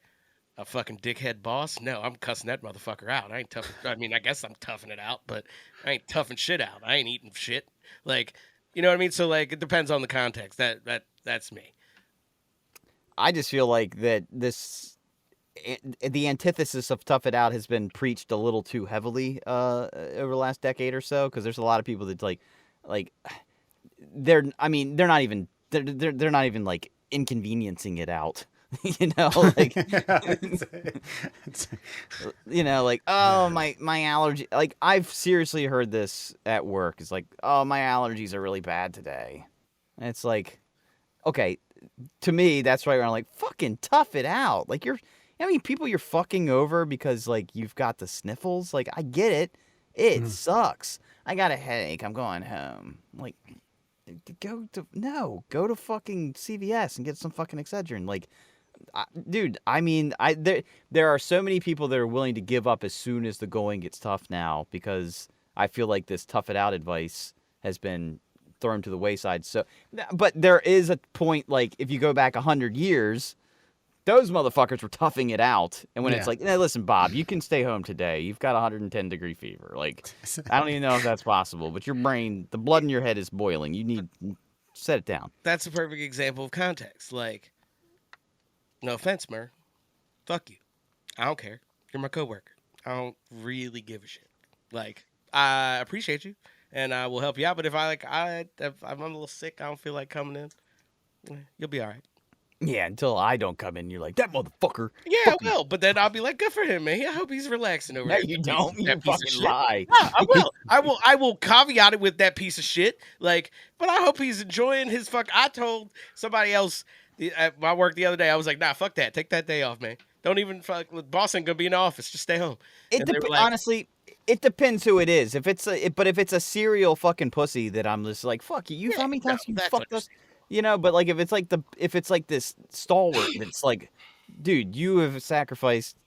B: a fucking dickhead boss? No, I'm cussing that motherfucker out. I ain't tough. I mean, I guess I'm toughing it out, but I ain't toughing shit out. I ain't eating shit. Like, you know what I mean? So, like, it depends on the context. That's me.
C: I just feel like that the antithesis of tough it out has been preached a little too heavily over the last decade or so, because there's a lot of people that like they're not even like inconveniencing it out. Like like, oh, my allergy. Like, I've seriously heard this at work. It's like, oh, my allergies are really bad today. And it's like, okay, to me that's right where I'm like, fucking tough it out. Like, people you're fucking over because like you've got the sniffles. Like, I get it. It sucks. I got a headache. I'm going home. Like, go to fucking CVS and get some fucking Excedrin. Like, dude, I mean, there are so many people that are willing to give up as soon as the going gets tough now, because I feel like this tough it out advice has been thrown to the wayside. So, but there is a point, like, if you go back 100 years, those motherfuckers were toughing it out. And when it's like, listen, Bob, you can stay home today. You've got 110-degree fever. Like, I don't even know if that's possible, but your brain, the blood in your head is boiling. You need set it down.
B: That's a perfect example of context. Like, no offense, Mur. Fuck you. I don't care. You're my coworker. I don't really give a shit. Like, I appreciate you, and I will help you out. But if if I'm a little sick, I don't feel like coming in, you'll be all right.
C: Yeah, until I don't come in, you're like, that motherfucker.
B: Yeah, I will. But then I'll be like, good for him, man. I hope he's relaxing over there.
C: No, you don't. You fucking lie.
B: No, I will. I will caveat it with that piece of shit. Like, but I hope he's enjoying his fuck. I told somebody else at my work the other day, I was like, nah, fuck that. Take that day off, man. Don't even fuck. Boss ain't gonna be in the office. Just stay home.
C: Honestly, it depends who it is. If it's a serial fucking pussy that I'm just like, fuck you. How many times you fucked us? But like if it's like this stalwart that's like, dude, you have sacrificed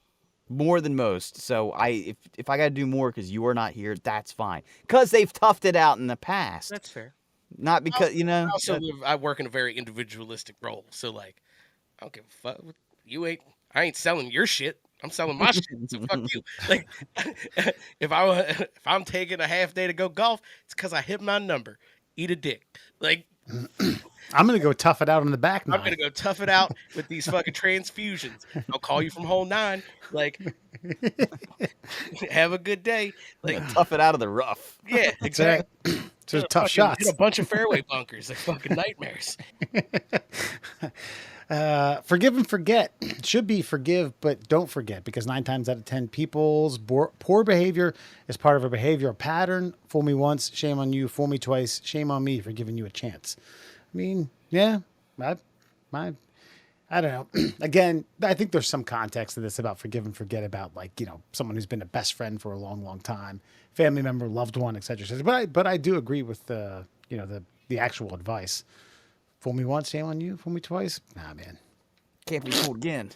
C: more than most. So if I got to do more because you are not here, that's fine. Because they've toughed it out in the past.
B: That's fair.
C: Not because
B: I work in a very individualistic role, so like, I don't give a fuck. I ain't selling your shit. I'm selling my shit. So fuck you. Like, if I'm taking a half day to go golf, it's because I hit my number. Eat a dick. Like,
A: I'm gonna go tough it out on the back nine.
B: I'm gonna go tough it out with these fucking transfusions. I'll call you from hole 9. Like, Have a good day. Like,
C: Tough it out of the rough.
B: yeah,
A: That's
B: exactly.
A: right. So tough
B: Hit
A: shots.
B: a bunch of fairway bunkers. Like fucking nightmares.
A: Forgive and forget should be forgive, but don't forget, because 9 times out of 10 people's poor behavior is part of a behavioral pattern. Fool me once, shame on you. Fool me twice, shame on me for giving you a chance. I mean, yeah, I don't know. Again, I think there's some context to this about forgive and forget about, like, you know, someone who's been a best friend for a long, long time, family member, loved one, etc. But I do agree with you know, the actual advice. Fool me once, shame on you. Fool me twice, nah, man.
C: Can't be fooled again.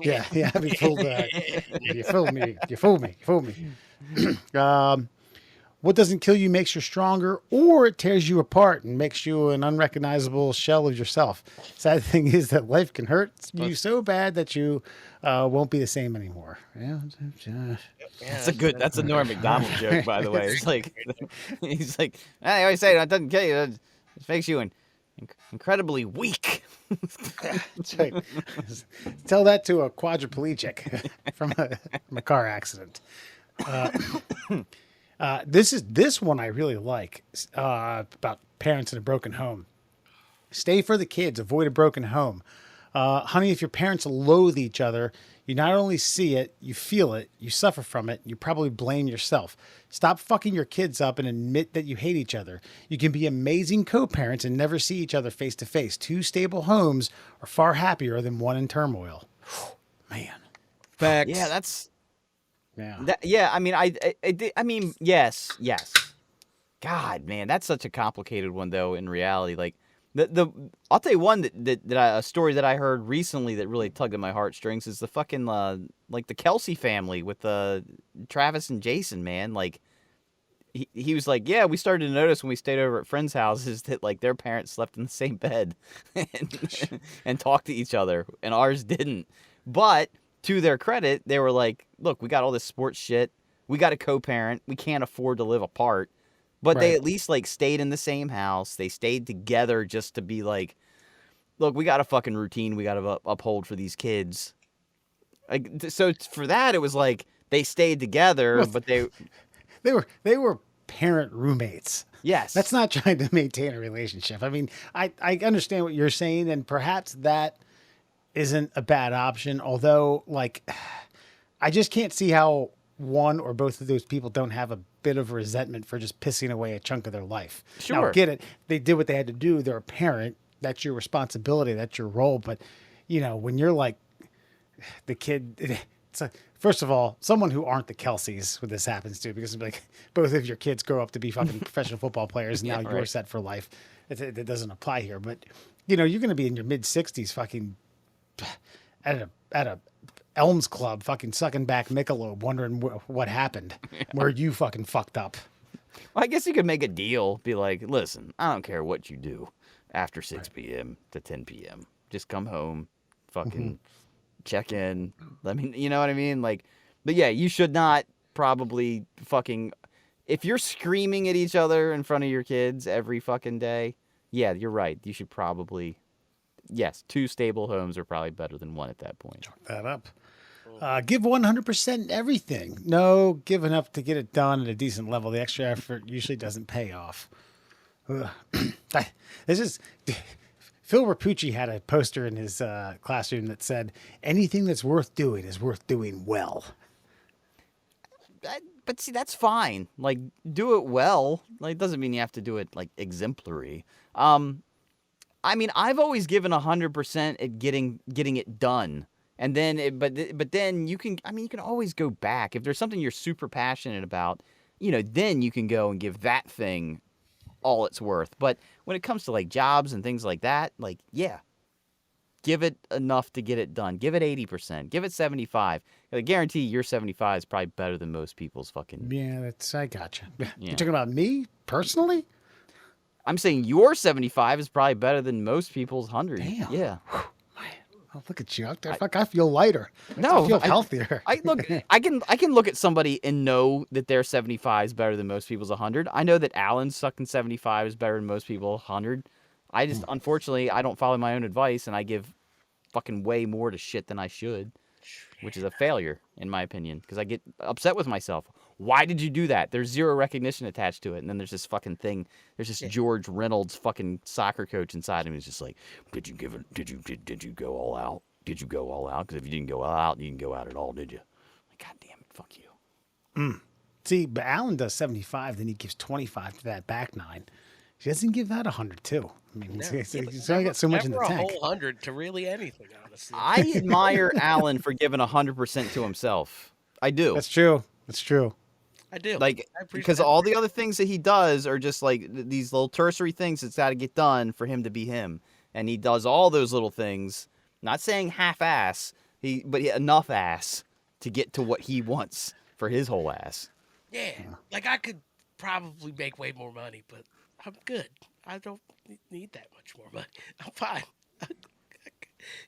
A: Yeah, I be fooled. You fooled me. You fooled me. You fooled me. What doesn't kill you makes you stronger, or it tears you apart and makes you an unrecognizable shell of yourself. Sad thing is that life can hurt you so bad that you won't be the same anymore. Yeah,
C: That's a Norm Macdonald joke, by the way. It's like, he's like, I always say it doesn't kill you. It makes you incredibly weak.
A: that's right. Tell that to a quadriplegic from a car accident. This one I really like, about parents in a broken home. Stay for the kids. Avoid a broken home. Honey, if your parents loathe each other, you not only see it, you feel it, you suffer from it, you probably blame yourself. Stop fucking your kids up and admit that you hate each other. You can be amazing co-parents and never see each other face to face. 2 stable homes are far happier than 1 in turmoil. Man.
B: Facts.
C: Yeah, that's...
A: Yeah.
C: I mean, yes. God, man, that's such a complicated one, though, in reality. Like, I'll tell you one a story that I heard recently that really tugged at my heartstrings is the fucking, like, the Kelsey family with Travis and Jason, man. Like, he was like, yeah, we started to notice when we stayed over at friends' houses that, like, their parents slept in the same bed and talked to each other, and ours didn't. But to their credit, they were like, look, we got all this sports shit. We got a co-parent. We can't afford to live apart. But they at least, like, stayed in the same house. They stayed together just to be like, look, we got a fucking routine we got to uphold for these kids. Like, so for that, it was like they stayed together, but they
A: were parent roommates.
C: Yes.
A: That's not trying to maintain a relationship. I mean, I understand what you're saying, and perhaps that isn't a bad option. Although, like, I just can't see how one or both of those people don't have a bit of resentment for just pissing away a chunk of their life.
C: Sure.
A: Now, get it. They did what they had to do. They're a parent. That's your responsibility. That's your role. But, you know, when you're like the kid, it's like, first of all, someone who aren't the Kelseys when this happens to, because it's like both of your kids grow up to be fucking professional football players, and now you're set for life. It doesn't apply here. But, you know, you're going to be in your mid 60s fucking at a Elms Club fucking sucking back Michelob, wondering what happened, where you fucking fucked up.
C: Well, I guess you could make a deal. Be like, listen, I don't care what you do after 6 p.m. to 10 p.m. Just come home, fucking check in. Let me, you know what I mean? Like, but yeah, you should not probably fucking, if you're screaming at each other in front of your kids every fucking day, yeah, you're right. You should probably, yes, 2 stable homes are probably better than 1 at that point.
A: Chalk that up. Give 100% everything. No, give enough to get it done at a decent level. The extra effort usually doesn't pay off. This is Phil Rapucci had a poster in his classroom that said, "Anything that's worth doing is worth doing well."
C: But see, that's fine. Like, do it well. Like, doesn't mean you have to do it like exemplary. I mean, I've always given 100% at getting it done. And then, but then you can, I mean, you can always go back. If there's something you're super passionate about, you know, then you can go and give that thing all it's worth. But when it comes to, like, jobs and things like that, like, yeah, give it enough to get it done. Give it 80%. Give it 75. I guarantee your 75 is probably better than most people's fucking.
A: Yeah, I gotcha. Yeah. You're talking about me personally?
C: I'm saying your 75 is probably better than most people's 100.
A: Damn.
C: Yeah.
A: Oh, look at you out there. I feel lighter.
C: No,
A: I feel healthier.
C: I can look at somebody and know that their 75 is better than most people's 100. I know that Alan's sucking 75 is better than most people's 100. Unfortunately, I don't follow my own advice, and I give fucking way more to shit than I should. which is a failure in my opinion, because I get upset with myself. Why did you do that? There's zero recognition attached to it, and then there's this fucking thing. There's this George Reynolds fucking soccer coach inside him who's just like, did you give it? Did you go all out? Did you go all out? Because if you didn't go all out, you didn't go out at all, did you? Like, God damn it, fuck you.
A: See, but Allen does 75, then he gives 25 to that back nine. He doesn't give that 100 too. I mean, he's only got so much in the tank.
B: Never a whole 100 to really anything, honestly.
C: I admire Allen for giving 100% to himself. I do.
A: That's true. That's true.
B: I do.
C: Like, because all the other things that he does are just like these little tertiary things that's got to get done for him to be him. And he does all those little things, not saying half-ass, but enough ass to get to what he wants for his whole ass.
B: Yeah. Like, I could probably make way more money, but I'm good. I don't need that much more money. I'm fine.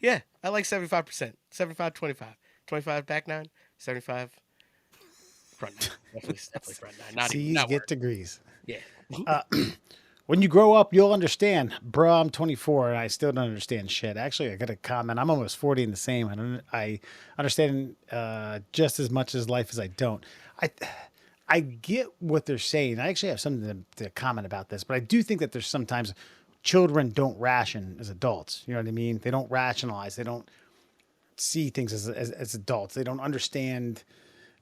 B: Yeah, I like 75%. 75, 25. 25 back nine, 75 front nine. Definitely front nine. Not
A: C's
B: even, not
A: get
B: work.
A: degrees.
B: Yeah.
A: When you grow up, you'll understand. Bro, I'm 24 and I still don't understand shit. Actually, I got a comment. I'm almost 40 and the same. I understand just as much as life as I don't. I get what they're saying. I actually have something to comment about this, but I do think that there's sometimes children don't ration as adults. You know what I mean? They don't rationalize. They don't see things as adults. They don't understand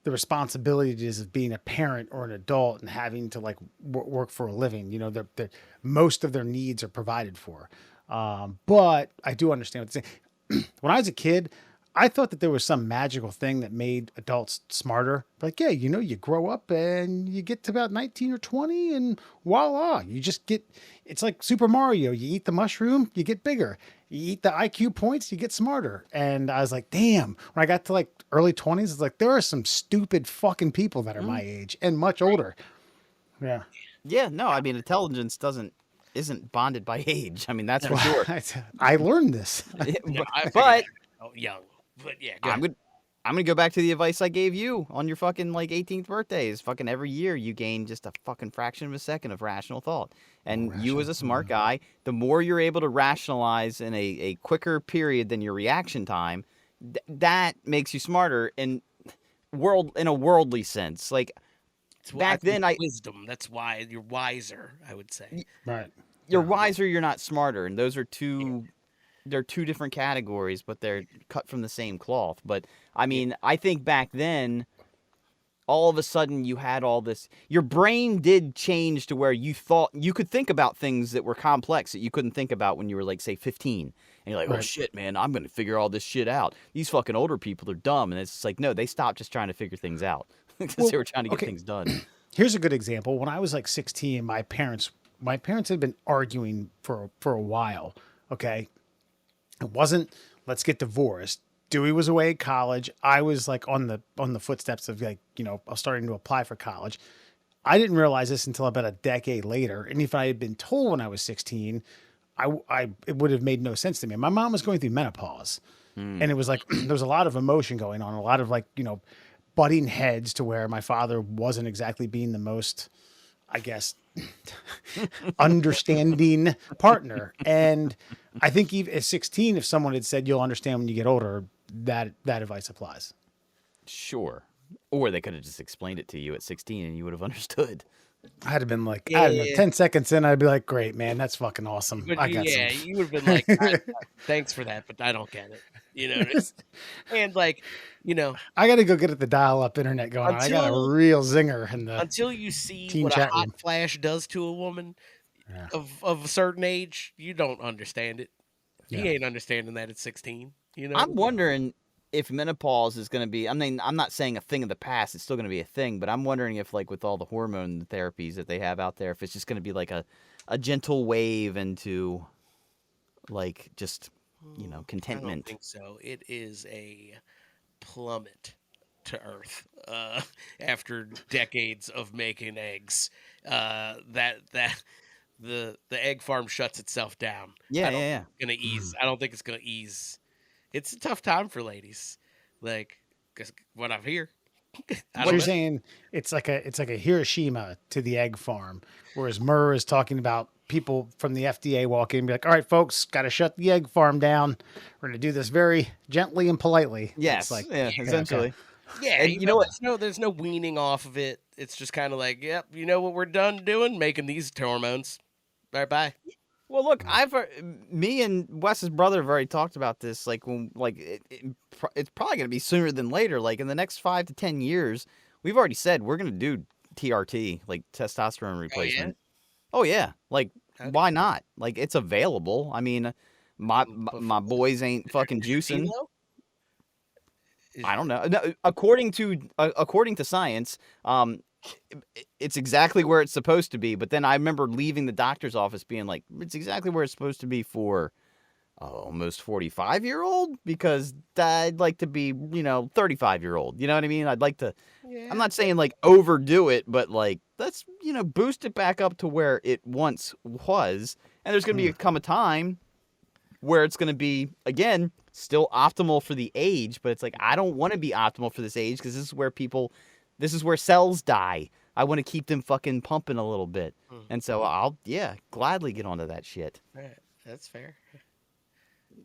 A: the responsibilities of being a parent or an adult and having to like work for a living. You know, they're most of their needs are provided for. But I do understand what they're saying. When I was a kid, I thought that there was some magical thing that made adults smarter. Like, yeah, you know, you grow up and you get to about 19 or 20 and voila, you just get, it's like Super Mario. You eat the mushroom, you get bigger. You eat the IQ points, you get smarter. And I was like, damn, when I got to like early 20s, it's like, there are some stupid fucking people that are my age and much older. Yeah.
C: Yeah, no, I mean, intelligence isn't bonded by age. I mean, that's for sure.
A: I learned this.
B: No,
C: But
B: young. But yeah,
C: I'm gonna go back to the advice I gave you on your fucking like 18th birthday. Is fucking every year you gain just a fucking fraction of a second of rational thought. And you as a smart guy, the more you're able to rationalize in a quicker period than your reaction time, that makes you smarter in a worldly sense. Like back then,
B: wisdom. That's why you're wiser. I would say.
A: Right.
C: You're wiser. You're not smarter, and those are two. They're two different categories, but they're cut from the same cloth. But I mean, I think back then, all of a sudden you had all this, your brain did change to where you thought you could think about things that were complex that you couldn't think about when you were like, say 15. And you're like, oh shit, man, I'm going to figure all this shit out. These fucking older people are dumb. And it's like, no, they stopped just trying to figure things out because they were trying to get things done.
A: Here's a good example. When I was like 16, my parents had been arguing for a while. Okay. It wasn't, let's get divorced. Dewey was away at college. I was like on the footsteps of like, you know, starting to apply for college. I didn't realize this until about a decade later. And if I had been told when I was 16, it would have made no sense to me. My mom was going through menopause and it was like, there was a lot of emotion going on, a lot of like, you know, butting heads to where my father wasn't exactly being the most, I guess, understanding partner. And I think even at 16, if someone had said, you'll understand when you get older, that advice applies.
C: Sure. Or they could have just explained it to you at 16 and you would have understood.
A: I'd have been like, I don't know, 10 seconds in, I'd be like, great, man, that's fucking awesome.
B: But
A: I got some.
B: you would have been like, thanks for that, but I don't get it. You know, and like, you know,
A: I got to go get the dial-up internet going. I got a real zinger in the
B: until you see
A: teen
B: what a
A: chat
B: hot
A: room.
B: flash does to a woman of a certain age, you don't understand it. He ain't understanding that at 16. You know,
C: I'm wondering if menopause is going to be, I mean, I'm not saying a thing of the past, it's still going to be a thing, but I'm wondering if like with all the hormone therapies that they have out there, if it's just going to be like a gentle wave into like just, you know, contentment.
B: I don't think so. It is a plummet to earth after decades of making eggs. That the egg farm shuts itself down.
C: Yeah.
B: Gonna ease. I don't think it's gonna ease. It's a tough time for ladies. Like, 'cause what I hear.
A: What you're saying, it's like a Hiroshima to the egg farm, whereas Murr is talking about people from the FDA walk in and be like, all right, folks, got to shut the egg farm down. We're going to do this very gently and politely.
C: Yes,
A: It's like,
C: yeah,
A: okay.
C: essentially.
B: Yeah,
C: And you know what?
B: There's no weaning off of it. It's just kind of like, yep, you know what we're done doing? Making these hormones. All right, bye.
C: Well, look, me and Wes's brother have already talked about this. Like, it's probably going to be sooner than later. Like in the next 5 to 10 years, we've already said we're going to do TRT, like testosterone replacement. Oh yeah, like why not? Like it's available. I mean, my boys ain't fucking juicing. I don't know. No, according to science, it's exactly where it's supposed to be. But then I remember leaving the doctor's office being like, it's exactly where it's supposed to be for almost 45-year-old, because I'd like to be, 35-year-old. You know what I mean? I'd like to. Yeah. I'm not saying like overdo it, but like let's boost it back up to where it once was. And there's going to come a time where it's going to be, again, still optimal for the age, but it's like, I don't want to be optimal for this age because this is where cells die. I want to keep them fucking pumping a little bit. And so I'll gladly get onto that shit.
B: Right. That's fair.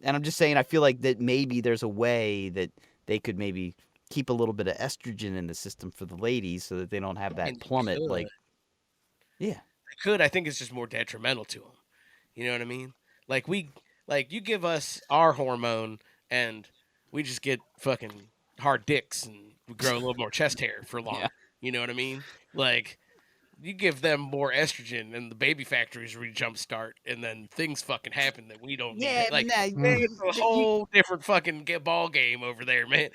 C: And I'm just saying, I feel like that maybe there's a way that they could maybe keep a little bit of estrogen in the system for the ladies so that they don't have that plummet. Like, yeah.
B: They could. I think it's just more detrimental to them. You know what I mean? Like you give us our hormone and we just get fucking hard dicks and we grow a little more chest hair for long. Yeah. You know what I mean? Like you give them more estrogen and the baby factories jumpstart and then things fucking happen that we don't need. Like it's a whole different fucking ball game over there, man.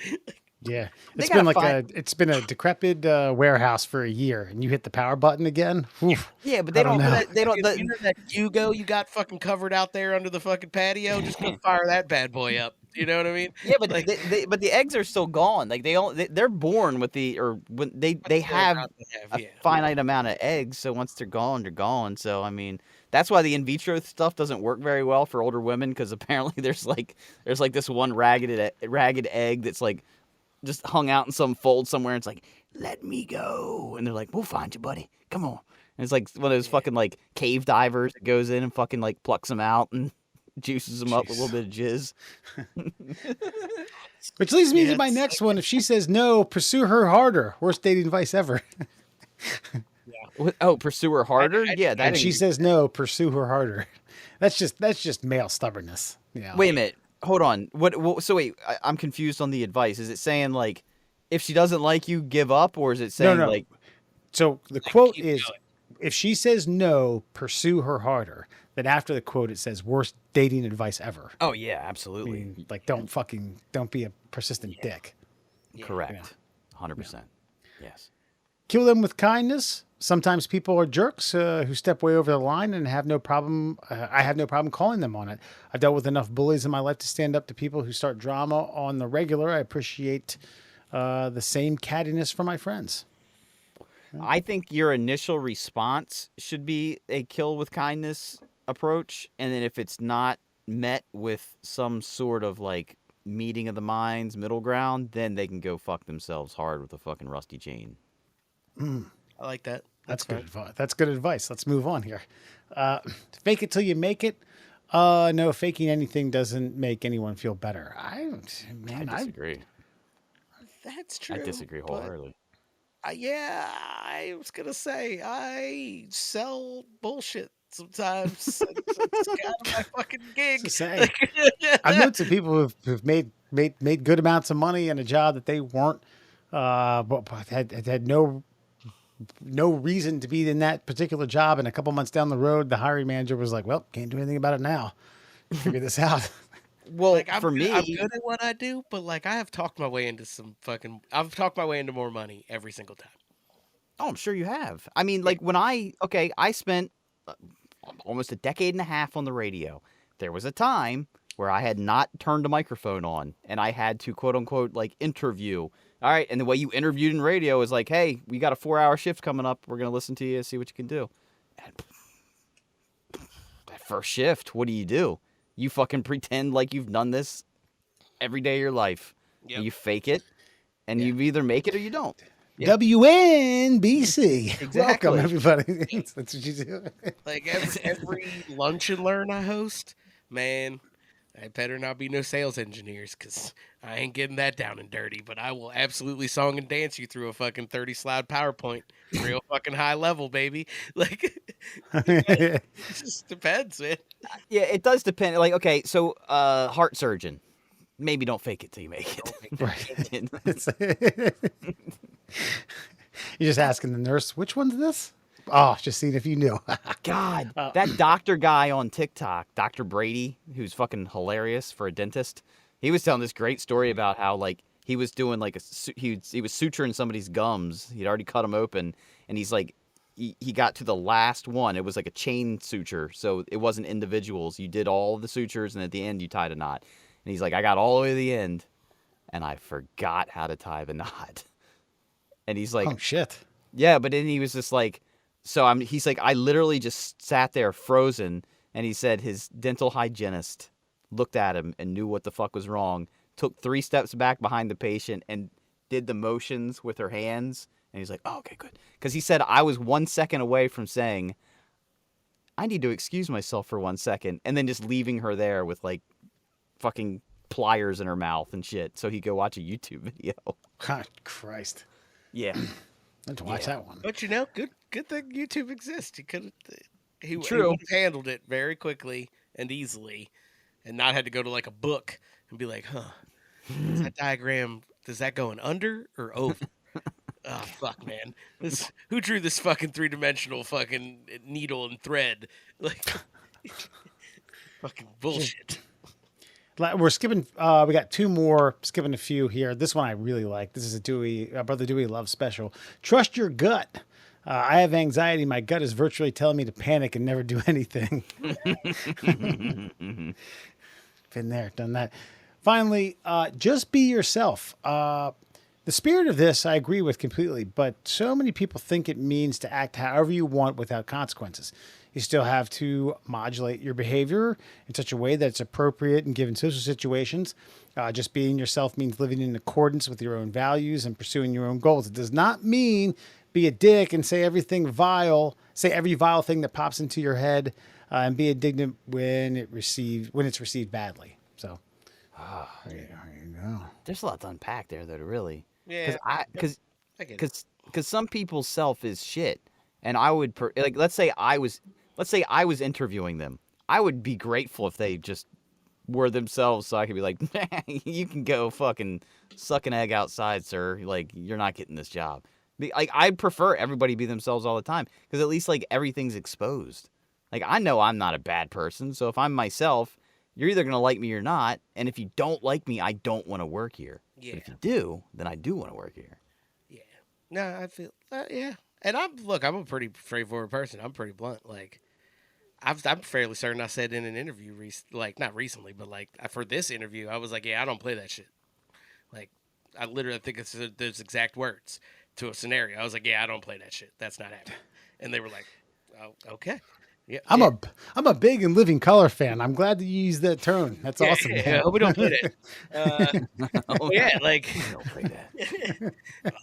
A: Yeah, it's been a decrepit warehouse for a year, and you hit the power button again. Oof,
C: yeah, but they don't.
B: You know that Hugo you got fucking covered out there under the fucking patio. Just go fire that bad boy up. You know what I mean?
C: Yeah, but but the eggs are still gone. Like they're born with they have a finite amount of eggs. So once they're gone, they're gone. So I mean, that's why the in vitro stuff doesn't work very well for older women, because apparently there's like this one ragged egg that's like just hung out in some fold somewhere. And it's like, let me go. And they're like, we'll find you, buddy. Come on. And it's like one of those fucking like cave divers that goes in and fucking like plucks them out and juices them up with a little bit of jizz.
A: Which leads me to my next one. If she says no, pursue her harder. Worst dating advice ever.
C: Oh, pursue her harder? Yeah.
A: And she says no, pursue her harder. That's just male stubbornness. Yeah.
C: Wait a minute. Hold on. So wait, I'm confused on the advice. Is it saying like, if she doesn't like you, give up, or is it saying like?
A: So the quote is, if she says no, pursue her harder. Then after the quote, it says worst dating advice ever.
C: Oh yeah, absolutely.
A: I mean, like don't be a persistent dick.
C: Yeah. Correct. 100%. Yes.
A: Kill them with kindness. Sometimes people are jerks who step way over the line and have no problem. I have no problem calling them on it. I've dealt with enough bullies in my life to stand up to people who start drama on the regular. I appreciate the same cattiness from my friends.
C: I think your initial response should be a kill with kindness approach. And then if it's not met with some sort of like meeting of the minds, middle ground, then they can go fuck themselves hard with a fucking rusty chain.
B: I like that.
A: That's good advice. That's good advice. Let's move on here. Fake it till you make it. No, faking anything doesn't make anyone feel better. I
C: disagree.
B: That's true.
C: I disagree wholeheartedly.
B: I was gonna say I sell bullshit sometimes. It's kind of my fucking gig.
A: I've known some people who've made good amounts of money in a job that they weren't, but had no reason to be in that particular job. And a couple months down the road, the hiring manager was like, well, can't do anything about it now. Figure this out.
C: Well,
B: I'm good at what I do, but like I've talked my way into more money every single time.
C: Oh, I'm sure you have. I mean, like when I spent almost a decade and a half on the radio. There was a time where I had not turned a microphone on and I had to quote unquote like interview. All right. And the way you interviewed in radio is like, hey, we got a 4-hour shift coming up. We're going to listen to you, see what you can do. And that first shift, what do? You fucking pretend like you've done this every day of your life. Yep. And you fake it, and you either make it or you don't. Yeah.
A: WNBC.
C: Exactly.
A: Welcome, everybody. That's what you do.
B: Like every lunch and learn I host, man, I better not be no sales engineers because I ain't getting that down and dirty. But I will absolutely song and dance you through a fucking 30 slide PowerPoint, real fucking high level, baby. Like it just depends, man.
C: Yeah, it does depend. Like, okay, so heart surgeon, maybe don't fake it till you make it.
A: Right. You're just asking the nurse, which one's this? Oh, just seeing if you knew.
C: God, that doctor guy on TikTok, Dr. Brady, who's fucking hilarious for a dentist. He was telling this great story about how like he was doing like he was suturing somebody's gums. He'd already cut them open, and he's like he got to the last one. It was like a chain suture, so it wasn't individuals. You did all of the sutures, and at the end you tied a knot. And he's like, I got all the way to the end, and I forgot how to tie the knot. And he's like,
A: Oh shit.
C: yeah, but then he was just like, so he's like, I literally just sat there frozen. And he said his dental hygienist looked at him and knew what the fuck was wrong, took 3 steps back behind the patient and did the motions with her hands. And he's like, oh, okay, good. Because he said I was 1 second away from saying, I need to excuse myself for 1 second. And then just leaving her there with like fucking pliers in her mouth and shit. So he could go watch a YouTube video.
A: God, Christ.
C: Yeah.
A: I had to watch that one.
B: But you know, good thing YouTube exists. He would
C: True.
B: have handled it very quickly and easily, and not had to go to like a book and be like, huh, is that diagram, does that go in under or over? Oh fuck, man! Who drew this fucking 3-dimensional fucking needle and thread? Like, fucking bullshit.
A: We're skipping. We got 2 more. Skipping a few here. This one I really like. This is a Brother Dewey Love special. Trust your gut. I have anxiety. My gut is virtually telling me to panic and never do anything. Been there, done that. Finally, just be yourself. The spirit of this I agree with completely, but so many people think it means to act however you want without consequences. You still have to modulate your behavior in such a way that it's appropriate in given social situations. Just being yourself means living in accordance with your own values and pursuing your own goals. It does not mean be a dick and say every vile thing that pops into your head, and be indignant when it's received badly. So, there you go.
C: There's a lot to unpack there, though, really.
B: Yeah,
C: Because
B: I get it.
C: some people's self is shit, and I would like let's say I was interviewing them. I would be grateful if they just were themselves, so I could be like, you can go fucking suck an egg outside, sir. Like, you're not getting this job. Like, I prefer everybody be themselves all the time because at least like everything's exposed. Like, I know I'm not a bad person, so if I'm myself, you're either gonna like me or not. And if you don't like me, I don't want to work here.
B: Yeah.
C: But if you do, then I do want to work here.
B: Yeah. No, I feel yeah. And I'm a pretty straightforward person. I'm pretty blunt. Like, I'm fairly certain I said in an interview, like not recently, but like for this interview, I was like, yeah, I don't play that shit. Like, I literally think it's those exact words to a scenario. I was like, yeah, I don't play that shit. That's not happening. And they were like, oh, okay. Yeah,
A: I'm a big and living color fan. I'm glad that you used that term. That's awesome.
B: Yeah, I hope we don't play that. Yeah, like
C: Don't play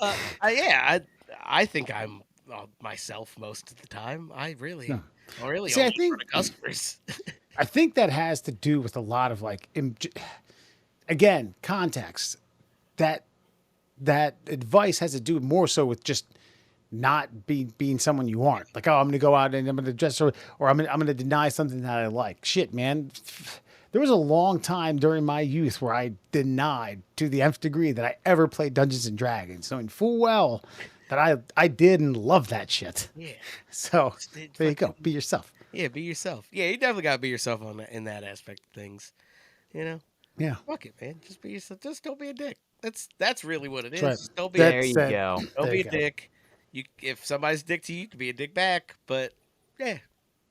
C: that.
B: I think I'm myself most of the time. I really
A: No.
B: only
A: See, I
B: in front
A: think-
B: of customers.
A: I think that has to do with a lot of like, again, context. That advice has to do more so with just not being someone you aren't. Like, oh, I'm going to go out and I'm going to dress or I'm going to deny something that I like. Shit, man. There was a long time during my youth where I denied to the nth degree that I ever played Dungeons and Dragons, knowing full well that I did and love that shit.
B: Yeah.
A: So there you go. Be yourself.
B: Yeah, be yourself. Yeah, you definitely gotta be yourself in that aspect of things. You know?
A: Yeah.
B: Fuck it, man. Just be yourself. Just don't be a dick. That's really what it is.
A: Right.
B: Just don't be
C: There
B: a
C: you
A: That's it.
C: go.
B: don't
A: There
B: be
A: you
B: a
A: go.
B: dick. If somebody's a dick to you, you can be a dick back. But yeah,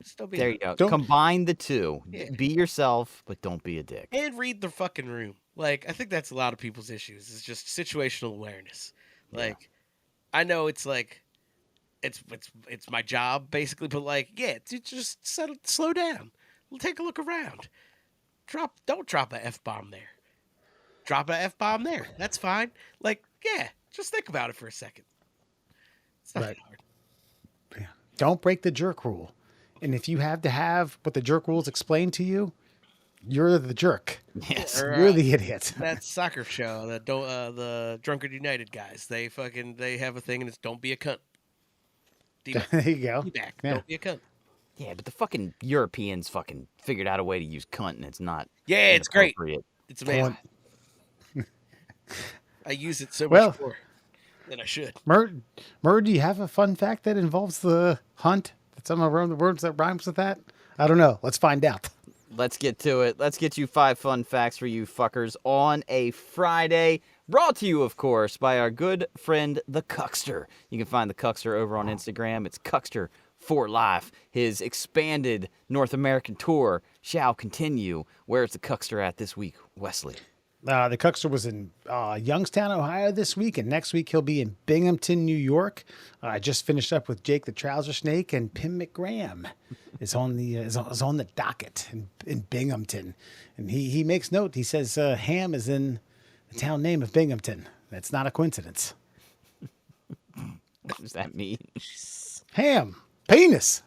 B: just don't be
C: There
B: a
C: you go.
A: Don't-
C: Combine the two.
B: Yeah.
C: Be yourself, but don't be a dick.
B: and read the fucking room. Like, I think that's a lot of people's issues. It's just situational awareness. Like, I know it's like, it's my job basically, but like, yeah, just slow down. Take a look around. Don't drop a F-bomb there. Drop a F-bomb there. That's fine. Like, yeah, just think about it for a second. It's not
A: Right.
B: that hard.
A: Yeah. Don't break the jerk rule. And if you have to have what the jerk rules explain to you, you're the jerk.
C: Yes.
B: Or,
A: You're the idiot.
B: that soccer show, the Drunkard United guys, they have a thing and it's don't be a cunt.
A: There you go.
B: D-back,
A: Yeah.
B: don't be a cunt.
C: Yeah, but the fucking Europeans fucking figured out a way to use cunt, and it's not.
B: Yeah, it's great.
C: inappropriate.
B: It's amazing. I use it so much
A: Well-
B: more than I should.
A: Murr, do you have a fun fact that involves the hunt? That some of the words that rhymes with that? I don't know. Let's find out.
C: Let's get to it. Let's get you 5 fun facts for you fuckers on a Friday. Brought to you, of course, by our good friend, the Cuckster. You can find the Cuckster over on Instagram. It's Cuckster for Life. His expanded North American tour shall continue. Where's the Cuckster at this week, Wesley?
A: The Cuckster was in Youngstown, Ohio this week, and next week he'll be in Binghamton, New York. I just finished up with Jake the Trouser Snake, and Pim McGraham is on the docket in Binghamton, and he makes note. He says Ham is in the town name of Binghamton. That's not a coincidence.
C: What does that mean?
A: Ham, penis.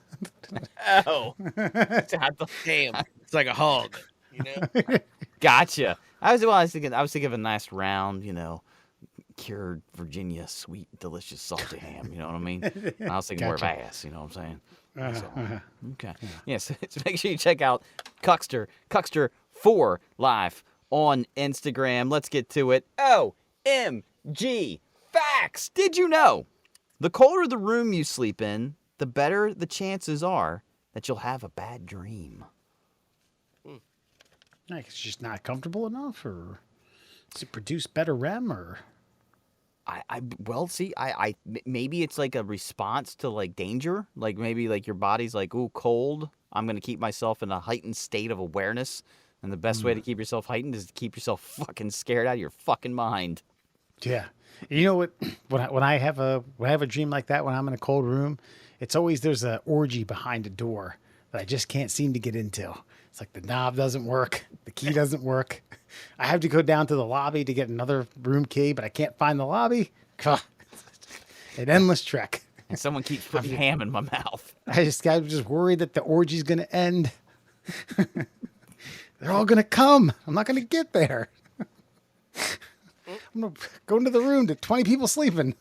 C: Oh.
B: Damn, it's like a hog. You know,
C: Gotcha. I was thinking of a nice round, cured Virginia sweet, delicious, salty ham. You know what I mean? I was thinking more of
A: Gotcha.
C: ass. You know what I'm saying? So, okay. Yes. So make sure you check out Cuckster for Life on Instagram. Let's get to it. OMG facts. Did you know? The colder the room you sleep in, the better the chances are that you'll have a bad dream.
A: Like it's just not comfortable enough, or does it produce better REM, or
C: Maybe it's like a response to like danger. Like maybe like your body's like, ooh, cold. I'm going to keep myself in a heightened state of awareness. And the best way to keep yourself heightened is to keep yourself fucking scared out of your fucking mind.
A: yeah. You know what? When I have a dream like that, when I'm in a cold room, it's always there's an orgy behind a door that I just can't seem to get into. It's like the knob doesn't work, the key doesn't work. I have to go down to the lobby to get another room key, but I can't find the lobby. An endless trek.
C: And someone keeps putting ham in my mouth.
A: I'm just worried that the orgy's gonna end. They're all gonna come. I'm not gonna get there. I'm gonna go into the room to 20 people sleeping.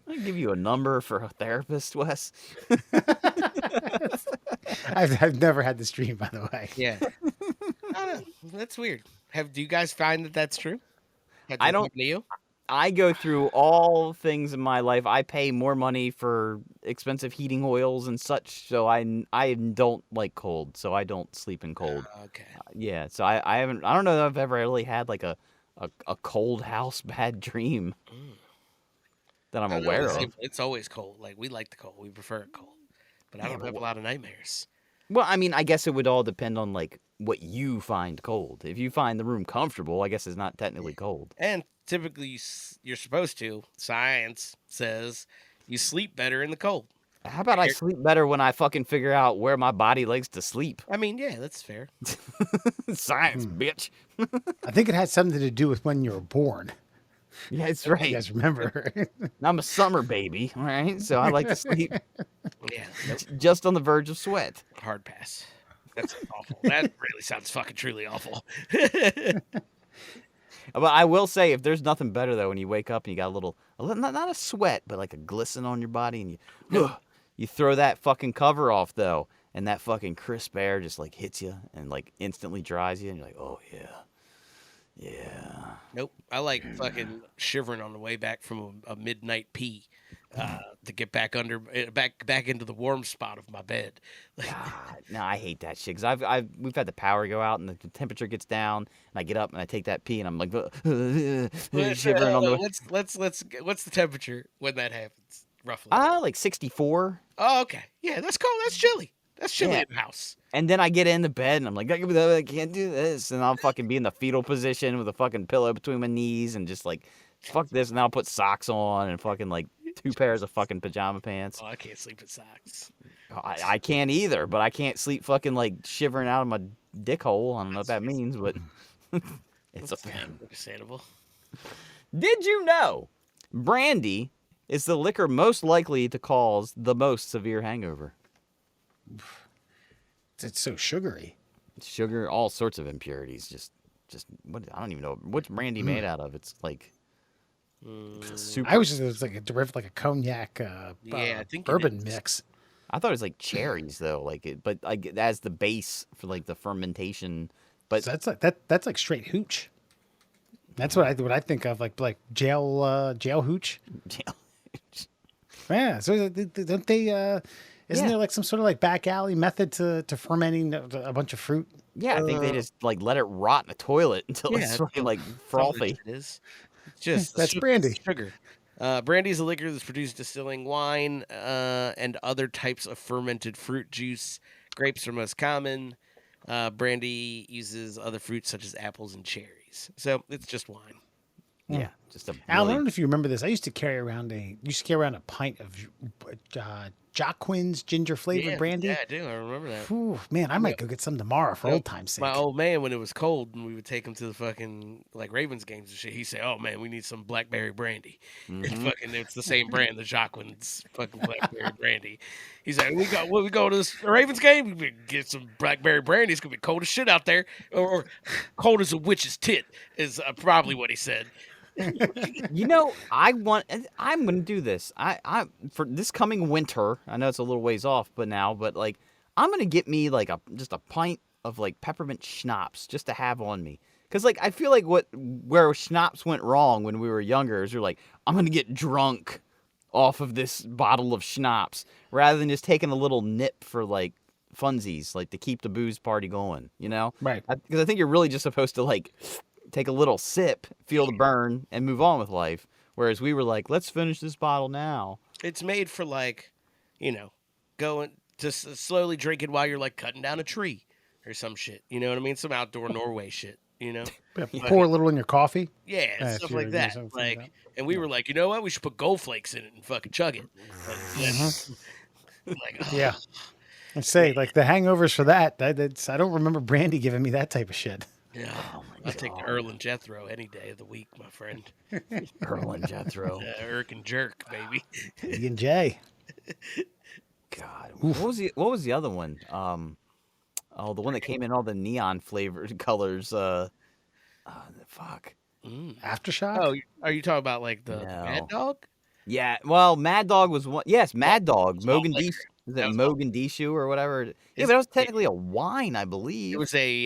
C: I'll give you a number for a therapist, Wes.
A: I've never had this dream, by the way.
B: yeah. I don't know. That's weird. Do you guys find that that's true?
C: I don't-
B: happen to you?
C: I go through all things in my life. I pay more money for expensive heating oils and such, so I don't like cold, so I don't sleep in cold.
B: Okay.
C: Yeah, so I don't know if I've ever really had like a cold house bad dream that I'm
B: I don't know,
C: aware of.
B: It's always cold. Like we like the cold. We prefer it cold. But I
C: Yeah,
B: don't
C: but
B: have a lot of nightmares.
C: Well, I mean, I guess it would all depend on like what you find cold. If you find the room comfortable, I guess it's not technically cold.
B: And typically you're supposed to. Science says you sleep better in the cold.
C: How about I sleep better when I fucking figure out where my body likes to sleep?
B: I mean, yeah, that's fair.
C: Science, bitch.
A: I think it has something to do with when you were born.
C: Yeah, it's
A: You
C: right.
A: guys remember?
C: I'm a summer baby, all right? So I like to sleep
B: Yeah, nope,
C: just on the verge of sweat.
B: hard pass. That's awful. That really sounds fucking truly awful.
C: But I will say, if there's nothing better though, when you wake up and you got a little not a sweat, but like a glisten on your body, and you throw that fucking cover off though, and that fucking crisp air just like hits you and like instantly dries you, and you're like, oh yeah.
B: Nope. I like fucking shivering on the way back from a midnight pee to get back back into the warm spot of my bed. Like,
C: God, no, I hate that shit because we've had the power go out and the temperature gets down, and I get up and I take that pee and I'm like shivering on the way.
B: What's the temperature when that happens roughly?
C: Like 64.
B: Oh, okay. Yeah, that's cold. That's chilly. That's chilly
C: Yeah.
B: in the house.
C: And then I get into bed and I'm like, I can't do this. And I'll fucking be in the fetal position with a fucking pillow between my knees and just like, fuck this. And I'll put socks on and fucking like 2 pairs of fucking pajama pants.
B: Oh, I can't sleep in socks.
C: I can't either, but I can't sleep fucking like shivering out of my dick hole. I don't know what that means, but it's a thing.
B: Understandable.
C: Did you know Brandy is the liquor most likely to cause the most severe hangover?
A: It's so sugary.
C: Sugar, all sorts of impurities. Just what? I don't even know what's brandy made out of. It's like super.
A: I was just, it was like a derivative, like a cognac
B: Yeah, I think it
A: bourbon
B: is.
A: mix.
C: I thought it was like cherries though, like it, but like as the base for like the fermentation. But
A: So that's like that's like straight hooch. That's what I think of, like jail hooch. Yeah. So don't they? Isn't
C: Yeah.
A: there like some sort of like back alley method to fermenting a bunch of fruit?
C: yeah, I think they just like let it rot in the toilet until it's
B: Yeah,
C: fucking like
B: That's all
C: frothy.
B: it is. It's just
A: That's brandy.
B: Sugar. Brandy is a liquor that's produced distilling wine and other types of fermented fruit juice. Grapes are most common. Brandy uses other fruits such as apples and cherries. So it's just wine.
C: Yeah, just a
A: Al, I
C: really,
A: don't know if you remember this. I used to carry around a pint of Jacquin's ginger flavored brandy.
B: Yeah, I do. I remember that.
A: Whew, man, I might go get some tomorrow for old time's sake.
B: My old man, when it was cold and we would take him to the fucking like Ravens games and shit, he'd say, "Oh man, we need some blackberry brandy." And fucking, it's the same brand, the Jacquin's fucking blackberry brandy. He's like, we go to this Ravens game, we get some blackberry brandy. It's gonna be cold as shit out there, or cold as a witch's tit is probably what he said.
C: you know, I'm gonna do this. I for this coming winter. I know it's a little ways off, but like I'm gonna get me like just a pint of like peppermint schnapps just to have on me. Cause like I feel like where schnapps went wrong when we were younger is you're like, I'm gonna get drunk off of this bottle of schnapps rather than just taking a little nip for like funsies, like to keep the booze party going. You know,
A: Right.
C: Because I think you're really just supposed to like take a little sip, feel the burn, and move on with life. Whereas we were like, let's finish this bottle now.
B: It's made for like, going to slowly drink it while you're like cutting down a tree or some shit. You know what I mean? Some outdoor Norway shit.
A: Yeah, pour a little in your coffee.
B: Yeah,
A: if
B: stuff
A: you're
B: like
A: doing
B: that.
A: something like
B: Like,
A: that.
B: and we were like, you know what? We should put gold flakes in it and fucking chug it. Like, oh,
A: Yeah. I'd say like the hangovers for that. I don't remember Brandy giving me that type of shit.
B: yeah. I take the Earl and Jethro any day of the week, my friend.
C: Earl and Jethro.
B: Irk and jerk, baby.
A: E and J.
C: God, what was the other one? The one that came in all the neon flavored colors. Fuck.
A: Aftershock.
B: Oh, are you talking about like the
C: No.
B: Mad Dog?
C: Yeah, well, Mad Dog was one. Yes, Mad Dog.
B: malt
C: Mogan
B: liquor.
C: Is
B: That
C: it
B: was malt-
C: Mogadishu or whatever? Yeah,
B: It's-
C: but that was technically a wine, I believe.
B: It was a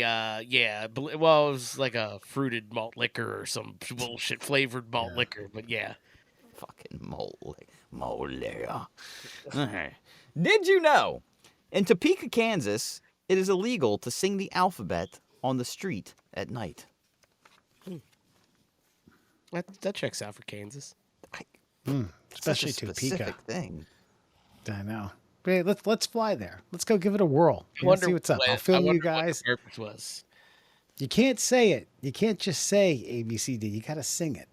B: it was like a fruited malt liquor or some bullshit flavored malt liquor, but yeah.
C: Fucking mole. Did you know? In Topeka, Kansas, it is illegal to sing the alphabet on the street at night.
B: That checks out for Kansas.
A: Especially
C: Such a
A: Topeka.
C: specific thing.
A: I know. But hey, let's fly there. Let's go give it a whirl.
B: I
A: Let's see what's up.
B: what-
A: I'll
B: I
A: film you
B: wonder what the
A: guys.
B: purpose was.
A: You can't say it. You can't just say ABCD. You gotta sing it.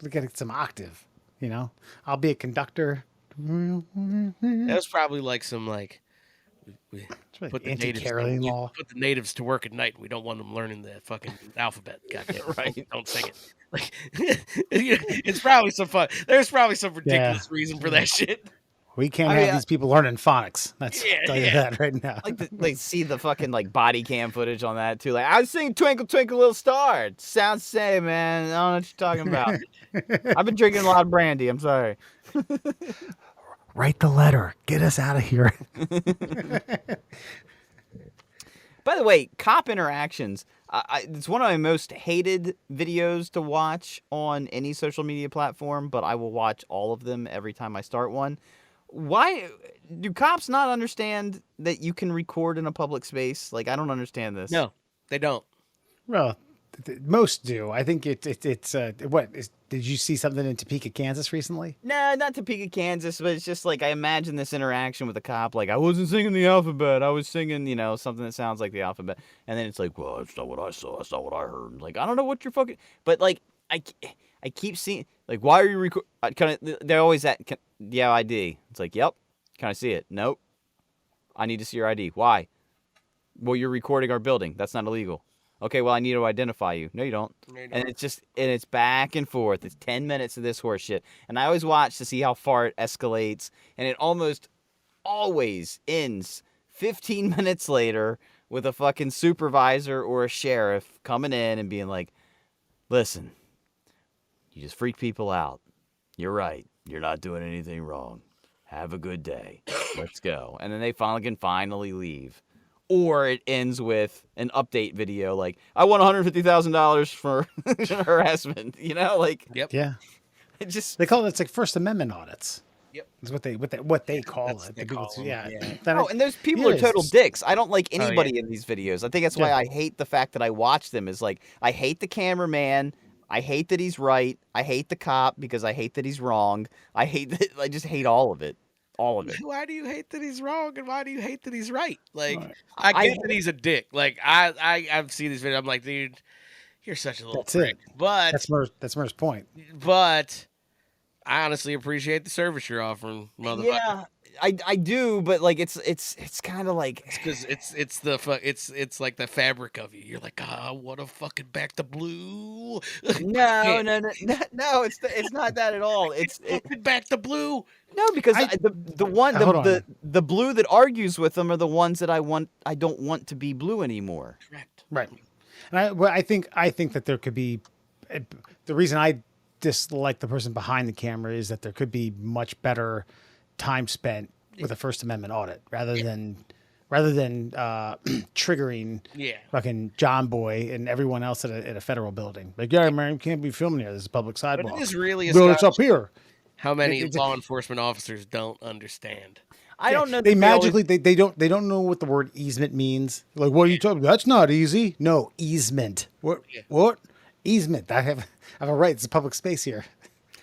A: We gotta get some octave. You know. I'll be a conductor.
B: That was probably like some like we
A: like
B: put the
A: anti-caroling
B: natives,
A: law.
B: put the natives to work at night. We don't want them learning the fucking alphabet. Goddamn,
C: Right.
B: Don't sing it. Like, it's probably some fun. There's probably some ridiculous reason for that shit.
A: We can't
C: I
A: have
C: mean,
A: these people learning phonics. That's tell you that right now.
C: Like see the fucking like body cam footage on that too. Like I was singing "Twinkle Twinkle Little Star." It sounds the same, man. I don't know what you're talking about. I've been drinking a lot of brandy. I'm sorry.
A: Write the letter. Get us out of here.
C: By the way, cop interactions. It's one of my most hated videos to watch on any social media platform, but I will watch all of them every time I start one. Why do cops not understand that you can record in a public space? Like, I don't understand this.
B: No, they don't.
A: Well, most do. I think it's did you see something in Topeka, Kansas recently?
C: No, not Topeka, Kansas, but it's just like I imagine this interaction with a cop. Like, I wasn't singing the alphabet. I was singing, something that sounds like the alphabet. And then it's like, well, that's not what I saw. That's not what I heard. Like, I don't know what you're fucking. But like, I keep seeing like, why are you recording? They're always at yeah, ID. It's like, yep. Can I see it? Nope. I need to see your ID. Why? Well, you're recording our building. That's not illegal. Okay, well, I need to identify you. No, you don't.
B: No, you
C: And
B: don't.
C: it's back and forth. It's 10 minutes of this horse shit. And I always watch to see how far it escalates. And it almost always ends 15 minutes later with a fucking supervisor or a sheriff coming in and being like, listen, you just freak people out. You're right. You're not doing anything wrong. Have a good day. Let's go. And then they can finally leave. Or it ends with an update video like, I won $150,000 for harassment. You know, like,
B: Yep.
A: Yeah.
C: it just.
A: They call it, it's like First Amendment audits.
B: Yep.
A: Is what they call
B: That's
A: it.
B: what they
A: The people-
B: call 'em,
A: yeah.
B: yeah.
A: That-
C: Oh, and those people are
A: yes.
C: total dicks. I don't like
B: Oh, yeah.
C: anybody in these videos. I think that's why
A: Yeah.
C: I hate the fact that I watch them. Is like, I hate the cameraman. I hate that he's right. I hate the cop because I hate that he's wrong. I just hate all of it. All of it.
B: Why do you hate that he's wrong, and why do you hate that he's right? Like,
A: Right.
B: I get that he's a dick. Like, I've seen this video. I'm like, dude, you're such a little
A: That's
B: prick.
A: it.
B: But
A: That's Murph's point.
B: I honestly appreciate the service you're offering, motherfucker.
C: Yeah, I do, but like it's kind of like
B: Because it's like the fabric of you. You're like, I want to fucking back the blue.
C: no. It's not that at all. It's
B: Fucking back the blue.
C: no because
A: I-
C: the one
A: Hold on.
C: the blue that argues with them are the ones that I don't want to be blue anymore.
B: Correct.
A: Right. And I think that there could be the reason I dislike the person behind the camera is that there could be much better time spent with a First Amendment audit rather than triggering
B: Yeah.
A: fucking John Boy and everyone else at a federal building. Like, yeah, man, you can't be filming here. This is a public
B: But
A: sidewalk.
B: it is really
A: Well, it's up
B: astonishing
A: here.
B: how many
A: It-
B: law enforcement officers don't understand.
C: I don't know.
A: They
C: that always-
A: magically they don't know what the word easement means. Like, what are you talking about? That's not easy. No, easement. What?
B: Yeah.
A: What? Easement. I have a right. It's a public space here.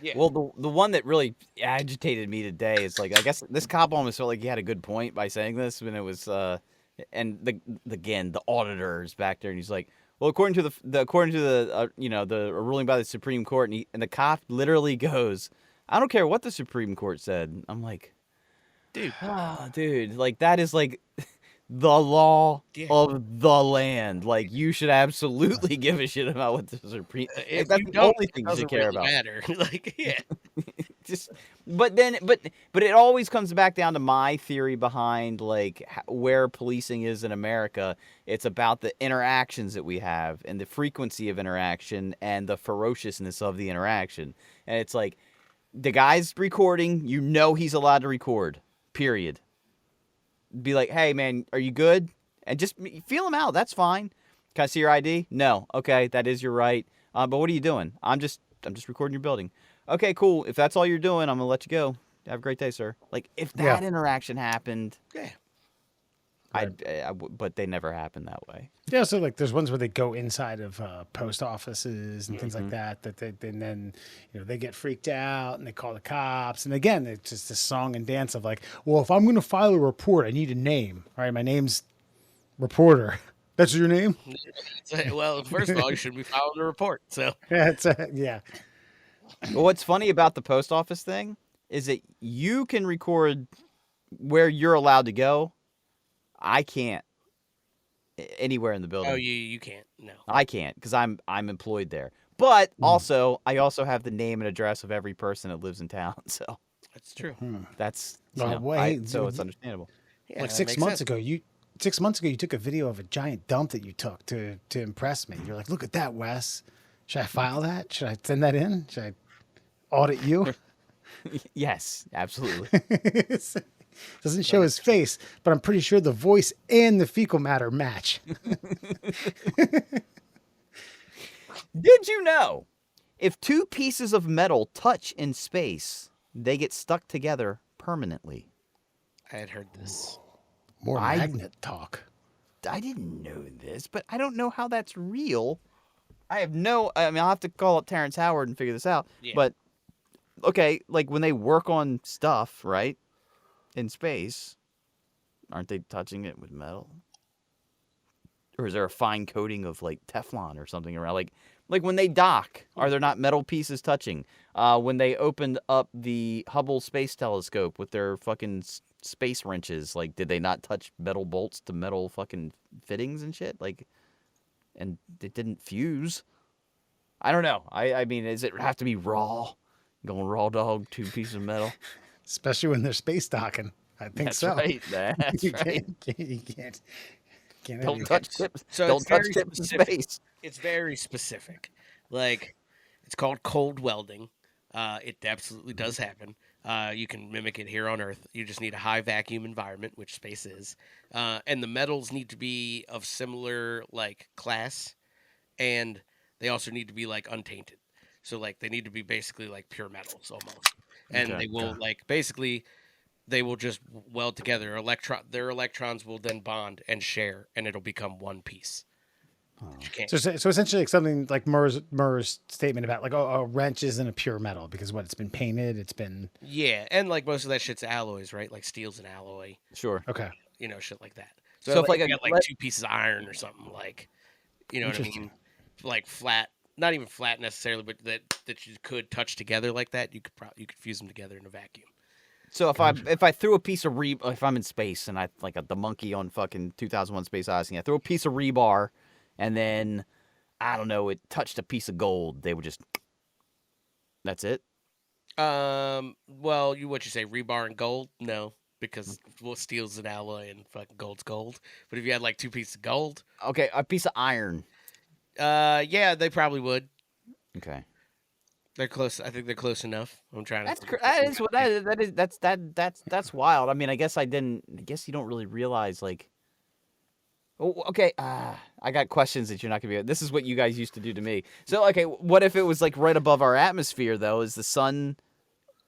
B: Yeah.
C: Well, the one that really agitated me today is like, I guess this cop almost felt like he had a good point by saying this when it was and the auditor is back there and he's like, well, according to the ruling by the Supreme Court, and the cop literally goes, I don't care what the Supreme Court said. I'm like, dude, like that is like the law
B: Yeah.
C: of the land. Like you should absolutely give a shit about what the Supreme.
B: If
C: That's
B: you
C: the
B: don't,
C: only
B: it
C: thing you
B: doesn't
C: should care
B: really
C: about.
B: matter. Like, yeah.
C: Just, but it always comes back down to my theory behind like where policing is in America. It's about the interactions that we have and the frequency of interaction and the ferociousness of the interaction. And it's like the guy's recording, you know he's allowed to record. Period. Be like, hey man, are you good? And just feel him out. That's fine. Can I see your ID? No. Okay, that is your right. But what are you doing? I'm just recording your building. Okay, cool. If that's all you're doing, I'm gonna let you go. Have a great day, sir. Like if that interaction happened,
B: Yeah.
C: but they never happen that way.
A: Yeah, so like there's ones where they go inside of post offices and things like that. And then they get freaked out and they call the cops. And again, it's just this song and dance of like, well, if I'm going to file a report, I need a name. All right, my name's Reporter. That's your name?
B: Well, first of all, you shouldn't be filing a report. So
A: Yeah, yeah.
C: Well, what's funny about the post office thing is that you can record where you're allowed to go. I can't anywhere in the building.
B: oh, you can't. No.
C: I can't because I'm employed there. But also, I also have the name and address of every person that lives in town. So
B: That's true.
C: that's
A: Well, wait,
C: so it's understandable.
B: Yeah,
A: Like
B: that
A: 6
B: makes
A: months
B: sense.
A: ago, you took a video of a giant dump that you took to impress me. You're like, look at that, Wes. Should I file that? Should I send that in? Should I audit you?
C: Yes, absolutely.
A: Doesn't show his face, but I'm pretty sure the voice and the fecal matter match.
C: Did you know if two pieces of metal touch in space, they get stuck together permanently?
B: I had heard this.
A: More
C: I-
A: magnet talk.
C: I didn't know this, but I don't know how that's real. I mean, I'll have to call up Terrence Howard and figure this out.
B: Yeah.
C: But, okay, like when they work on stuff, right, in space, aren't they touching it with metal? Or is there a fine coating of, like, Teflon or something around? Like when they dock, are there not metal pieces touching? When they opened up the Hubble Space Telescope with their fucking space wrenches, like, did they not touch metal bolts to metal fucking fittings and shit? Like, and it didn't fuse. I don't know. I mean, does it have to be raw? Going raw dog, 2 pieces of metal.
A: Especially when they're space docking. I think
C: That's
A: so.
C: right. That's
A: you
C: right.
A: you can't
C: Don't
A: have
C: touch
A: it.
C: tips.
B: So
C: Don't
B: it's
C: touch
B: very
C: tips in
B: specific.
C: space.
B: It's very specific. Like, it's called cold welding. It absolutely does happen. You can mimic it here on Earth. You just need a high vacuum environment, which space is, and the metals need to be of similar like class, and they also need to be like untainted. So like they need to be basically like pure metals almost, and
C: Okay.
B: they will like basically they will just weld together. Their electrons will then bond and share, and it'll become one piece. You can't.
A: So essentially, like something like Murr's statement about like, oh, a wrench isn't a pure metal because what it's been painted, it's been
B: Yeah, and like most of that shit's alloys, right? Like steel's an alloy,
C: Sure.
A: okay.
B: shit like that.
C: So
B: So
C: if
B: like,
C: like
B: you
C: a
B: got like 2 pieces of iron or something, like you know what I
A: Interesting.
B: mean? Like flat, not even flat necessarily, but that you could touch together like that. You could fuse them together in a vacuum.
C: So if I threw a piece of if I'm in space and I like the monkey on fucking 2001 Space Odyssey, I threw a piece of rebar, and then I don't know, it touched a piece of gold. They would just. That's it.
B: Well, what you say, rebar and gold? No, because steel's an alloy and fucking gold's gold. But if you had like 2 pieces of gold,
C: Okay, a piece of iron.
B: yeah, they probably would.
C: Okay.
B: They're close. I think they're close enough. I'm trying to.
C: That's
B: think.
C: that is what that is that's wild. I mean, I guess you don't really realize like. Oh, okay. I got questions that you're not gonna be. This is what you guys used to do to me. So, okay, what if it was like right above our atmosphere though? Is the sun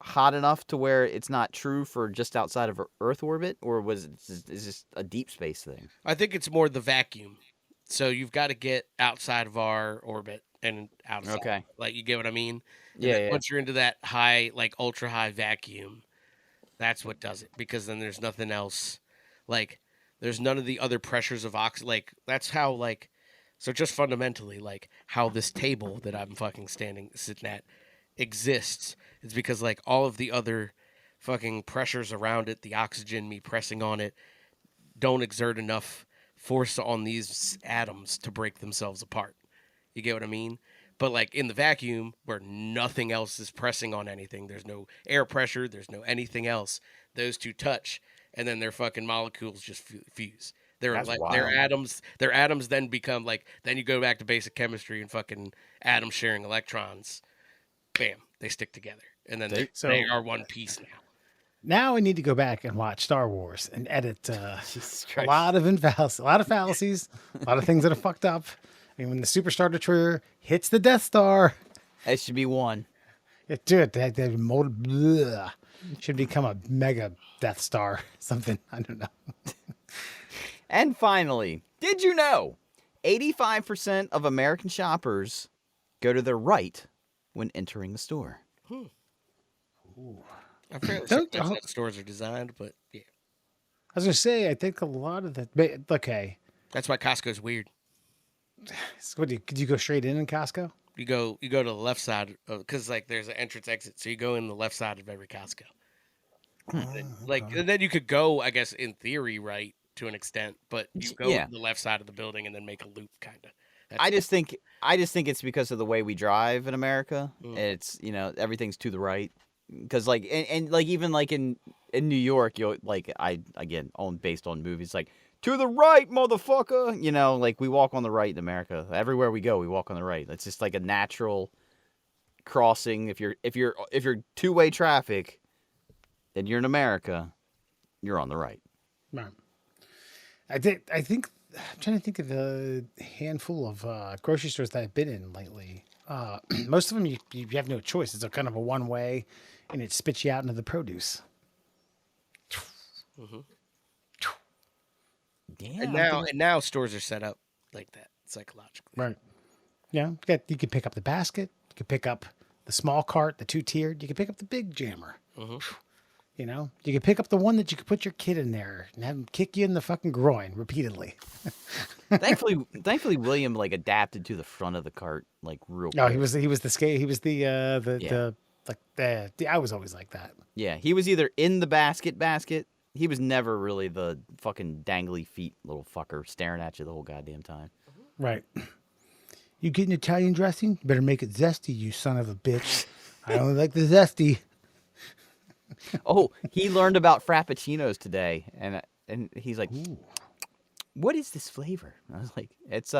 C: hot enough to where it's not true for just outside of Earth orbit, or is this a deep space thing?
B: I think it's more the vacuum. So you've got to get outside of our orbit and outside.
C: Okay.
B: Like you get what I mean? And
C: Yeah,
B: then
C: yeah.
B: once you're into that high, like ultra high vacuum, that's what does it. Because then there's nothing else. Like there's none of the other pressures of oxygen. Like that's how like. So just fundamentally, like how this table that I'm fucking sitting at exists is because like all of the other fucking pressures around it, the oxygen, me pressing on it, don't exert enough force on these atoms to break themselves apart. You get what I mean? But like in the vacuum where nothing else is pressing on anything, there's no air pressure, there's no anything else. Those two touch, and then their fucking molecules just fuse.
C: That's
B: Their
C: wild.
B: atoms then become like. Then you go back to basic chemistry and fucking atoms sharing electrons. Bam, they stick together, and then they are one piece now.
A: Now I need to go back and watch Star Wars and edit
C: Jesus
A: a
C: Christ.
A: lot of fallacies, a lot of things that are fucked up. I mean, when the Super Star Destroyer hits the Death Star,
C: It should be one.
A: that should become a mega Death Star, something. I don't know.
C: And finally, did you know 85% of American shoppers go to their right when entering the store?
B: I'm fairly sure that's how stores are designed, but yeah,
A: I was gonna say, I think a lot of the okay.
B: that's why Costco's weird.
A: So what could you go straight in Costco?
B: You go to the left side because like there's an entrance exit, so you go in the left side of every Costco. And then you could go, I guess, in theory, right to an extent, but you go to the left side of the building and then make a loop, kind of.
C: I just think it's because of the way we drive in America. It's everything's to the right. Because like and like even like in New York, you'll like based on movies like to the right, motherfucker. Like we walk on the right in America. Everywhere we go, we walk on the right. It's just like a natural crossing. If you're two-way traffic, and you're in America, you're on the right.
A: Right. I think I'm trying to think of the handful of grocery stores that I've been in lately. Most of them you have no choice. It's a kind of a one way, and it spits you out into the produce.
B: Mm-hmm.
C: Yeah.
B: And now stores are set up like that psychologically.
A: Right. Yeah. You can pick up the basket. You can pick up the small cart, the 2-tiered. You can pick up the big jammer.
B: Mm-hmm.
A: You can pick up the one that you could put your kid in there and have him kick you in the fucking groin repeatedly.
C: Thankfully, William like adapted to the front of the cart like real quick.
A: No, he was the skate. He was the I was always like that.
C: Yeah, he was either in the basket. He was never really the fucking dangly feet little fucker staring at you the whole goddamn time.
A: Right. You getting Italian dressing? Better make it zesty, you son of a bitch. I only like the zesty.
C: Oh, he learned about frappuccinos today, and he's like,
A: Ooh.
C: "What is this flavor?" I was like, it's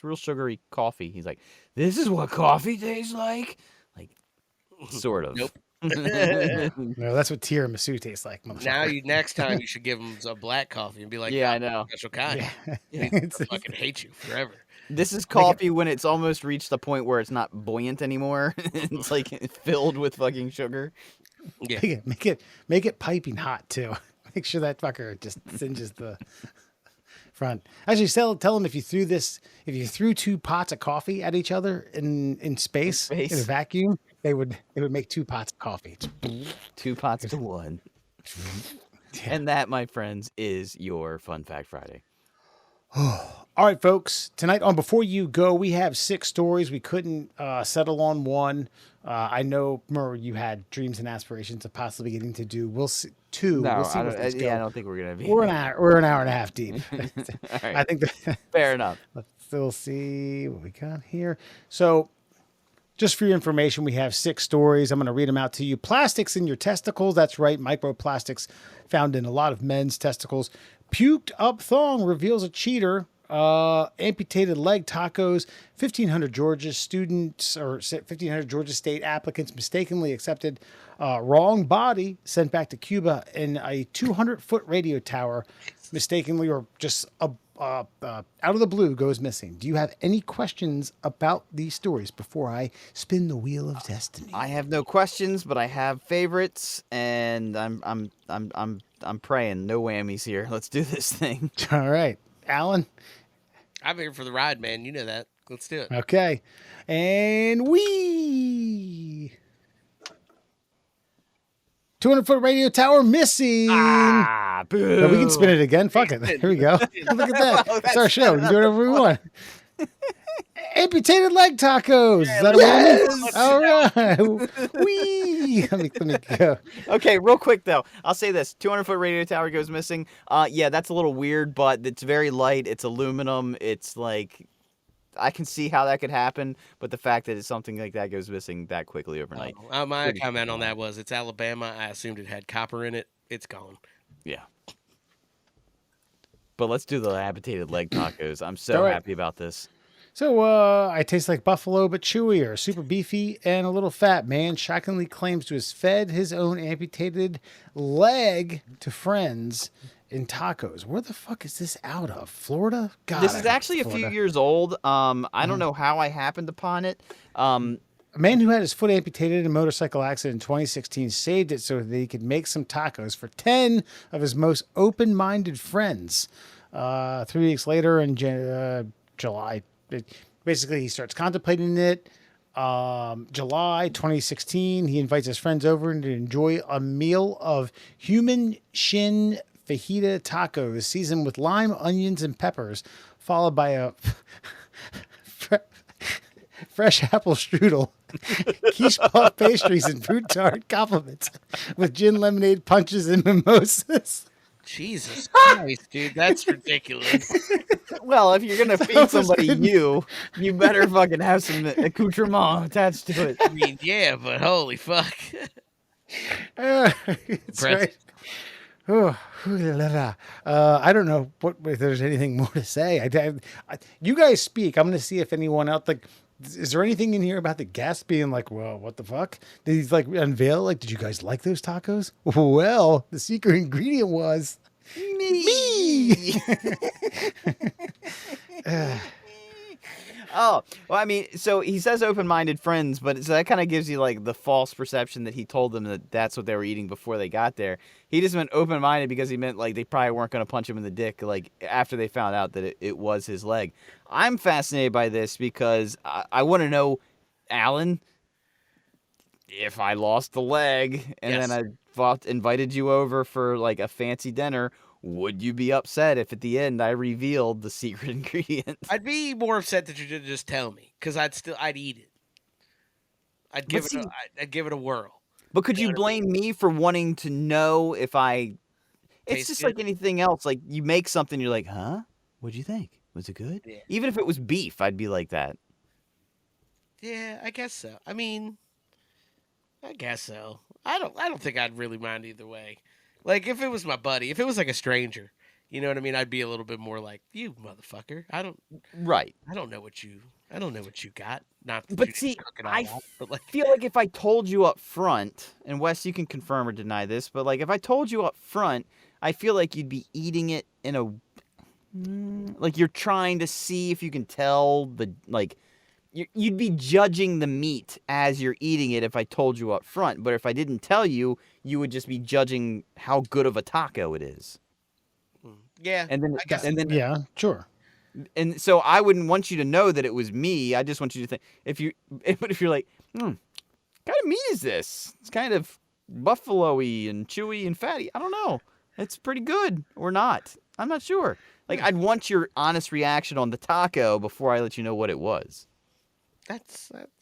C: real sugary coffee." He's like, "This is what coffee tastes like." Like, sort of.
B: Nope.
A: No, that's what tiramisu tastes like, motherfucker.
B: Now next time you should give him a black coffee and be like,
C: Yeah, I
B: "I'm a
C: know.
B: special kind."
A: Yeah.
B: He's gonna fucking hate you forever.
C: This is coffee when it's almost reached the point where it's not buoyant anymore. It's like filled with fucking sugar.
B: Yeah.
A: Make it piping hot too. Make sure that fucker just singes the front. Actually, tell him if you threw 2 pots of coffee at each other in space in a vacuum, it would make 2 pots of coffee.
C: 2 pots to 1.
A: Yeah.
C: And that, my friends, is your Fun Fact Friday.
A: All right, folks. Tonight on Before You Go, we have 6 stories. We couldn't settle on one. I know, Murr, you had dreams and aspirations of possibly getting to do. We'll see 2.
C: No,
A: we'll see
C: I
A: what these go.
C: I don't think we're gonna be.
A: We're an hour and a half deep.
C: All right.
A: I think
C: Fair enough.
A: let's still see what we got here. So, just for your information, we have 6 stories. I'm going to read them out to you. Plastics in your testicles. That's right. Microplastics found in a lot of men's testicles. Puked up thong reveals a cheater. Amputated leg tacos. 1,500 Georgia students or 1,500 Georgia State applicants mistakenly accepted wrong body sent back to Cuba in a 200-foot radio tower mistakenly or just out of the blue goes missing. Do you have any questions about these stories before I spin the wheel of destiny?
C: I have no questions, but I have favorites, and I'm praying. No whammies here. Let's do this thing.
A: All right, Alan.
B: I'm here for the ride, man. You know that. Let's do it.
A: Okay, and we 200-foot radio tower missing.
C: Boo.
A: No, we can spin it again. Fuck it. Here we go. Look at that. It's our show. We can do whatever we want. Amputated leg tacos. Is that a win? All right. Wee. Let me go.
C: Okay, real quick though, I'll say this: 200-foot radio tower goes missing. Yeah, that's a little weird, but it's very light. It's aluminum. It's like I can see how that could happen, but the fact that it's something like that goes missing that quickly overnight.
B: My comment on that was it's Alabama. I assumed it had copper in it. It's gone.
C: Yeah. But let's do the amputated leg tacos. I'm so happy about this.
A: So, I taste like buffalo, but chewier, super beefy, and a little fat. Man shockingly claims to have fed his own amputated leg to friends in tacos. Where the fuck is this out of? Florida? God,
C: This is actually a few years old. I don't know how I happened upon it.
A: A man who had his foot amputated in a motorcycle accident in 2016 saved it so that he could make some tacos for 10 of his most open-minded friends. 3 weeks later in July, basically he starts contemplating it. July 2016, he invites his friends over to enjoy a meal of human shin fajita tacos seasoned with lime, onions, and peppers, followed by a fresh apple strudel, quiche puff pastries, and fruit tart compliments with gin lemonade punches and mimosas.
B: Jesus Christ, dude, that's ridiculous.
C: Well, if you're gonna feed somebody you better fucking have some accoutrement attached to it.
B: I mean, yeah, but holy fuck.
A: It's right. Oh, I don't know if there's anything more to say. You guys speak. I'm going to see if anyone else is there anything in here about the guest being like, well, what the fuck? Did he unveil did you guys like those tacos? Well, the secret ingredient was me.
C: Oh, well, I mean, so he says open-minded friends, but so that kind of gives you the false perception that he told them that that's what they were eating before they got there. He just meant open-minded because he meant they probably weren't going to punch him in the dick after they found out that it was his leg. I'm fascinated by this because I want to know, Alan, if I lost the leg and then I invited you over for a fancy dinner, would you be upset if at the end I revealed the secret ingredient?
B: I'd be more upset that you didn't just tell me, because I'd eat it. I'd give it a whirl.
C: But could you blame me for wanting to know if I? It's just like anything else. You make something, you're like, huh? What'd you think? Was it good?
B: Yeah.
C: Even if it was beef, I'd be like that.
B: Yeah, I guess so. I mean, I guess so. I don't think I'd really mind either way. Like if it was my buddy, if it was like a stranger, you know what I mean? I'd be a little bit more like, "You motherfucker.
C: Right.
B: I don't know what you got." Not that
C: But
B: you
C: see,
B: didn't cook it all
C: I
B: out, but like
C: feel like if I told you up front, and Wes, you can confirm or deny this, but like if I told you up front, I feel like you'd be eating it in a like you're trying to see if you can tell the like you'd be judging the meat as you're eating it if I told you up front. But if I didn't tell you, you would just be judging how good of a taco it is.
B: yeah,
C: And then
B: I guess
A: Yeah, sure.
C: and so I wouldn't want you to know that it was me. I just want you to think if you're like, kind of meat is this? It's kind of buffalo-y and chewy and fatty. I don't know. It's pretty good or not. I'm not sure. Like I'd want your honest reaction on the taco before I let you know what it was.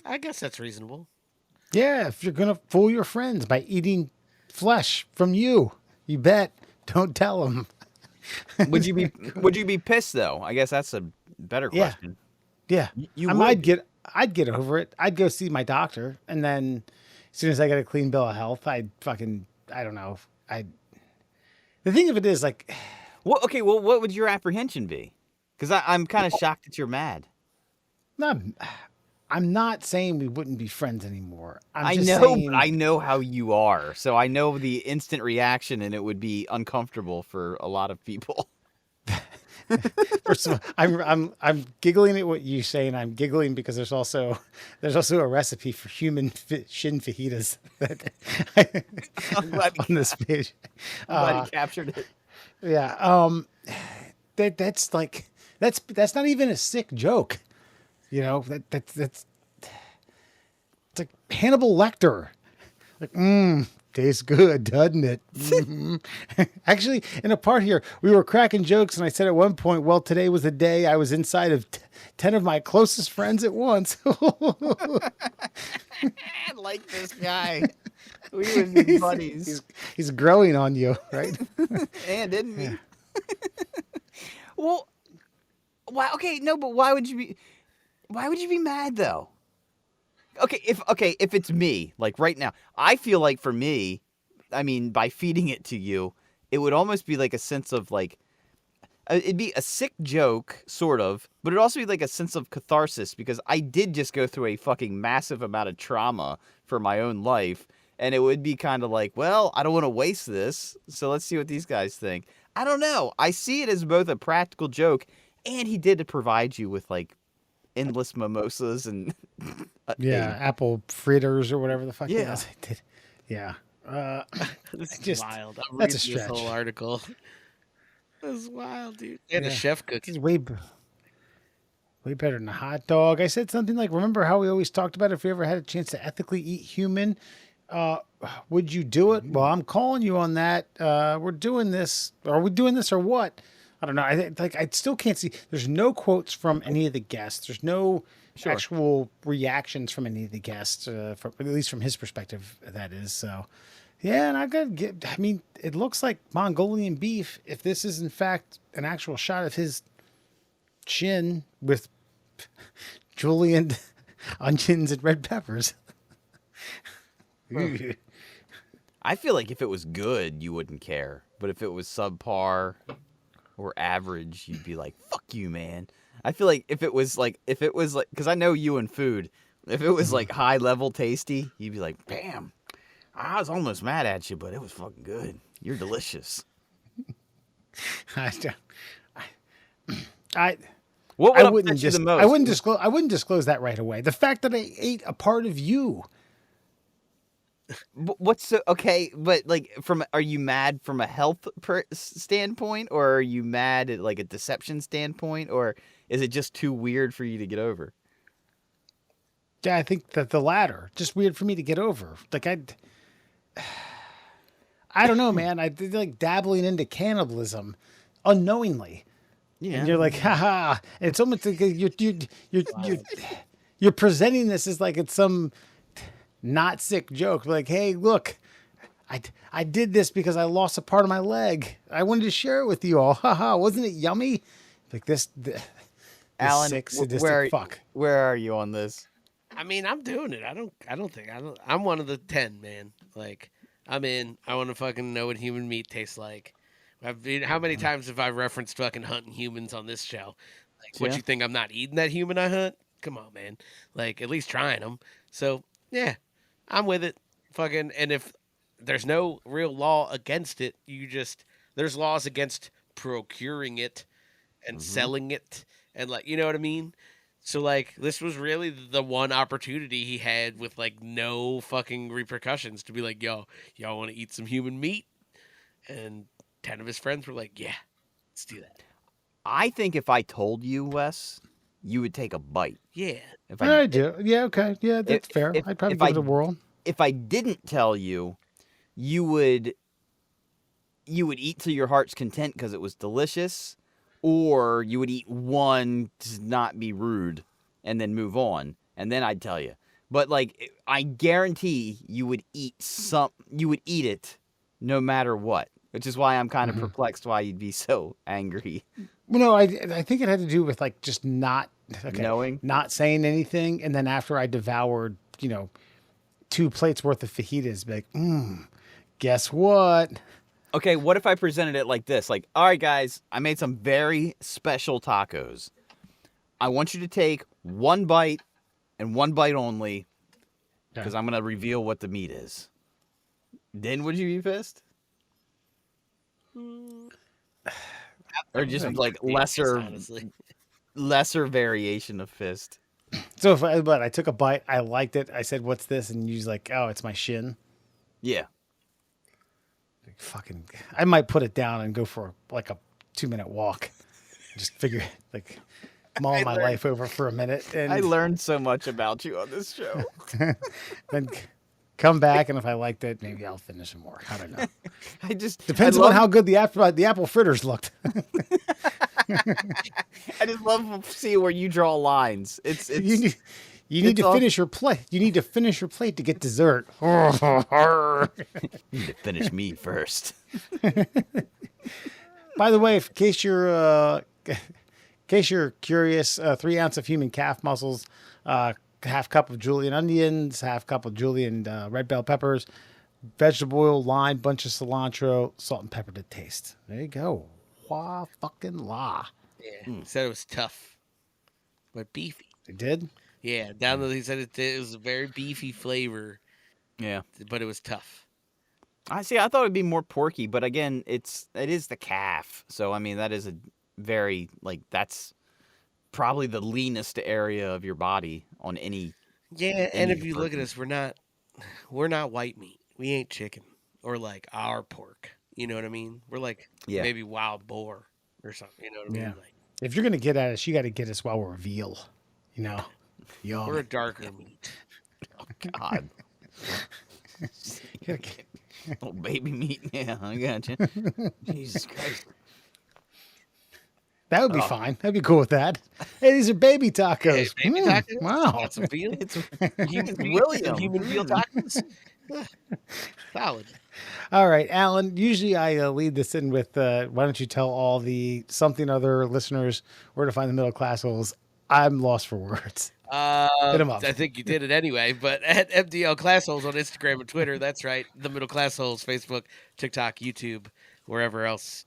B: I guess that's reasonable.
A: Yeah, if you're gonna fool your friends by eating flesh from you bet. Don't tell them.
C: Would you be pissed though? I guess that's a better
A: Yeah.
C: question.
A: Yeah,
C: You
A: I'd
C: would.
A: I'd get over it. I'd go see my doctor, and then as soon as I get a clean bill of health, I don't know. The thing of it is like,
C: Well, okay. Well, what would your apprehension be? Because I'm kind of shocked that you're mad.
A: I'm not saying we wouldn't be friends anymore.
C: I
A: just
C: know,
A: saying,
C: but I know how you are, so I know the instant reaction, and it would be uncomfortable for a lot of people.
A: First of all, I'm giggling at what you say, and I'm giggling because there's also a recipe for human shin fajitas
C: I'm glad
A: on this page.
C: I'm glad he captured it.
A: Yeah, that's like that's not even a sick joke, you know. That's it's like Hannibal Lecter, like tastes good, doesn't it? Mhm. Actually, in a part here, we were cracking jokes, and I said at one point, "Well, today was the day I was inside of 10 of my closest friends at once."
C: I like this guy. We would be buddies.
A: He's growing on you, right?
C: And didn't we? Well, why? Okay, no, but why would you be mad though? Okay, if it's me, like right now, I feel like for me, I mean, by feeding it to you, it would almost be like a sense of like, it'd be a sick joke, sort of, but it'd also be like a sense of catharsis because I did just go through a fucking massive amount of trauma for my own life, and it would be kind of like, well, I don't want to waste this, so let's see what these guys think. I don't know. I see it as both a practical joke, and he did provide you with like endless mimosas and
A: Yeah, apple fritters or whatever the fuck.
C: Yeah.
A: I did. Yeah.
B: This is
A: just
B: wild. I'm
A: that's a
B: reading this
A: stretch.
B: whole article. That's wild, dude. And a
A: Yeah.
B: chef cookie.
A: It's way better than a hot dog. I said something like, "Remember how we always talked about if we ever had a chance to ethically eat human, would you do it?" Well, I'm calling you on that. We're doing this. Are we doing this or what? I don't know. I still can't see. There's no quotes from any of the guests. There's no actual reactions from any of the guests, from, at least from his perspective. That is so. Yeah, and I gotta get. I mean, it looks like Mongolian beef. If this is in fact an actual shot of his chin with julienne onions and red peppers. Ooh.
C: I feel like if it was good, you wouldn't care. But if it was subpar or average, you'd be like, fuck you, man. I feel like if it was like, because I know you and food, if it was like high level tasty, you'd be like, damn, I was almost mad at you, but it was fucking good. You're delicious. What would upset you the most?
A: I wouldn't disclose that right away. The fact that I ate a part of you.
C: What's so okay? But like, are you mad from a health standpoint, or are you mad at like a deception standpoint, or is it just too weird for you to get over?
A: Yeah, I think that the latter. Just weird for me to get over. Like I don't know, man. I did like dabbling into cannibalism unknowingly.
C: Yeah,
A: And you're like, haha. And it's almost like you're presenting this as like it's some not sick joke. Like, hey, look, I did this because I lost a part of my leg. I wanted to share it with you all. Haha, wasn't it yummy? Like this
C: Alan,
A: 6 sadistic fuck.
C: where are you on this?
B: I mean, I'm doing it. I'm one of the 10, man. Like, I'm in. I want to fucking know what human meat tastes like. How many times have I referenced fucking hunting humans on this show? Like, what
C: Yeah.
B: you think I'm not eating that human I hunt? Come on, man. Like, at least trying them. So, yeah, I'm with it. Fucking, and if there's no real law against it, there's laws against procuring it and selling it and, like, you know what I mean? So, like, this was really the one opportunity he had with, like, no fucking repercussions to be like, yo, y'all want to eat some human meat? And 10 of his friends were like, yeah, let's do that.
C: I think if I told you, Wes, you would take a bite.
B: Yeah.
C: If
A: I do. Yeah, okay. Yeah, that's fair. I'd probably give it a whirl.
C: If I didn't tell you, you would eat to your heart's content because it was delicious, or you would eat one to not be rude and then move on, and then I'd tell you. But, like, I guarantee you would eat it no matter what, which is why I'm kind of perplexed why you'd be so angry.
A: Well, no, I think it had to do with, like, just not
C: Knowing?
A: not saying anything, and then after I devoured, 2 plates worth of fajitas, be like, guess what?
C: Okay, what if I presented it like this? Like, all right, guys, I made some very special tacos. I want you to take one bite and one bite only, because I'm going to reveal what the meat is. Then would you be pissed? Or just like lesser variation of fist?
A: So but I took a bite, I liked it, I said, what's this? And you're like, oh, it's my shin.
C: Yeah.
A: Fucking, I might put it down and go for like a 2-minute walk. Just figure, like, mull my life over for a minute. And
C: I learned so much about you on this show.
A: then come back, and if I liked it, maybe I'll finish some more. I don't know. Depends
C: I
A: on
C: love-
A: how good the apple fritters looked.
C: I just love seeing where you draw lines. It's
A: you need to finish your plate. You need to finish your plate to get dessert.
C: You need to finish me first.
A: By the way, in case you're curious, 3 ounces of human calf muscles, half cup of julienne onions, half cup of julienne red bell peppers, vegetable oil, lime, bunch of cilantro, salt and pepper to taste. There you go. Wah fucking la.
B: Yeah. Said it was tough, but beefy.
A: They did?
B: Yeah, he said it was a very beefy flavor.
C: Yeah.
B: But it was tough.
C: I thought it'd be more porky, but again, it is the calf. So I mean, that is a very, like, that's probably the leanest area of your body on any.
B: Yeah, and if you look at us, we're not white meat. We ain't chicken or like our pork. You know what I mean? We're like maybe wild boar or something. You know what I mean?
A: Yeah.
B: Like,
A: If you're gonna get at us, you got to get us while we're veal. Yum.
B: we're a darker meat.
C: Oh God. Oh, baby meat. Yeah, I got you. Jesus Christ.
A: That would be fine. I'd be cool with that. Hey, these are baby tacos.
B: Hey, baby tacos?
A: Wow.
B: Want some veal?
C: It's
B: William. Human veal tacos? Solid.
A: All right, Alan, usually I lead this in with, why don't you tell all the something other listeners where to find the middle class holes? I'm lost for words. Hit 'em up.
B: I think you did it anyway, but at MDL Classholes on Instagram and Twitter, that's right. The Middle Class Holes, Facebook, TikTok, YouTube, wherever else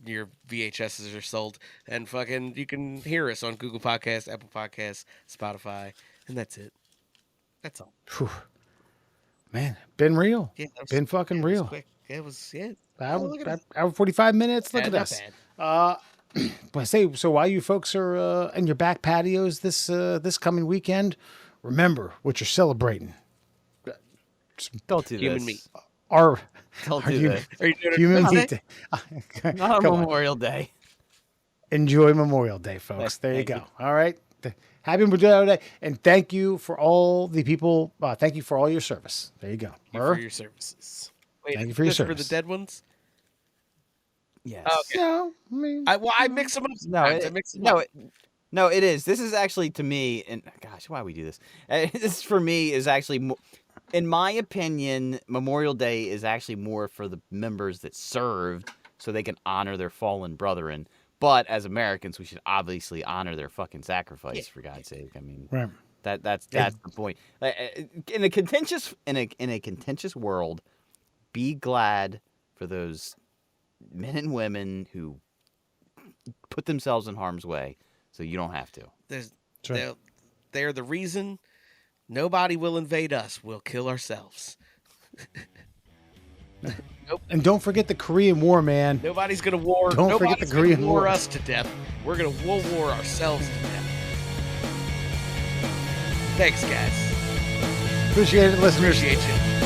B: your VHSs are sold. And fucking, you can hear us on Google Podcasts, Apple Podcasts, Spotify, and that's it. That's all.
A: Whew. Man, been real.
B: Yeah, that was-
A: Been fucking
B: it was
A: real.
B: quick. It was, yeah.
A: Hour 45 minutes. Look
B: Yeah,
A: at
B: not
A: us.
B: bad.
A: But so while you folks are in your back patios this coming weekend, remember what you're celebrating.
C: Don't do
B: Human
C: this.
B: meat.
A: Our
C: Don't
A: our
C: do
A: human,
C: this.
B: Are you doing it
A: human
B: Tuesday?
A: meat day.
C: Not on
A: Come on.
C: Memorial Day.
A: Enjoy Memorial Day, folks. There you
C: Thank
A: go.
C: you.
A: All right. Happy Memorial Day, and thank you for all the people. Thank you for all your service. There you go.
B: Thank you for your services. Wait,
A: Thank you
B: is
A: for your
B: this for the
A: service.
B: dead ones?
C: Yes.
B: Okay.
A: No, I mean,
B: I mix them up sometimes. I mix them up.
C: No, it is. This is actually, to me, and gosh, why we do this? This for me is actually, in my opinion, Memorial Day is actually more for the members that served, so they can honor their fallen brethren. But as Americans, we should obviously honor their fucking sacrifice,
B: Yeah.
C: for God's sake. I mean,
A: Right.
C: that's the point. In a contentious world, be glad for those men and women who put themselves in harm's way, so you don't have to.
B: They're the reason nobody will invade us. We'll kill ourselves. Nope.
A: And don't forget the Korean War, man.
B: Nobody's gonna war.
A: Don't forget the Korean
B: war
A: War.
B: us to death. We're gonna war ourselves to death. Thanks, guys.
A: Appreciate it, listeners.
B: Appreciate you.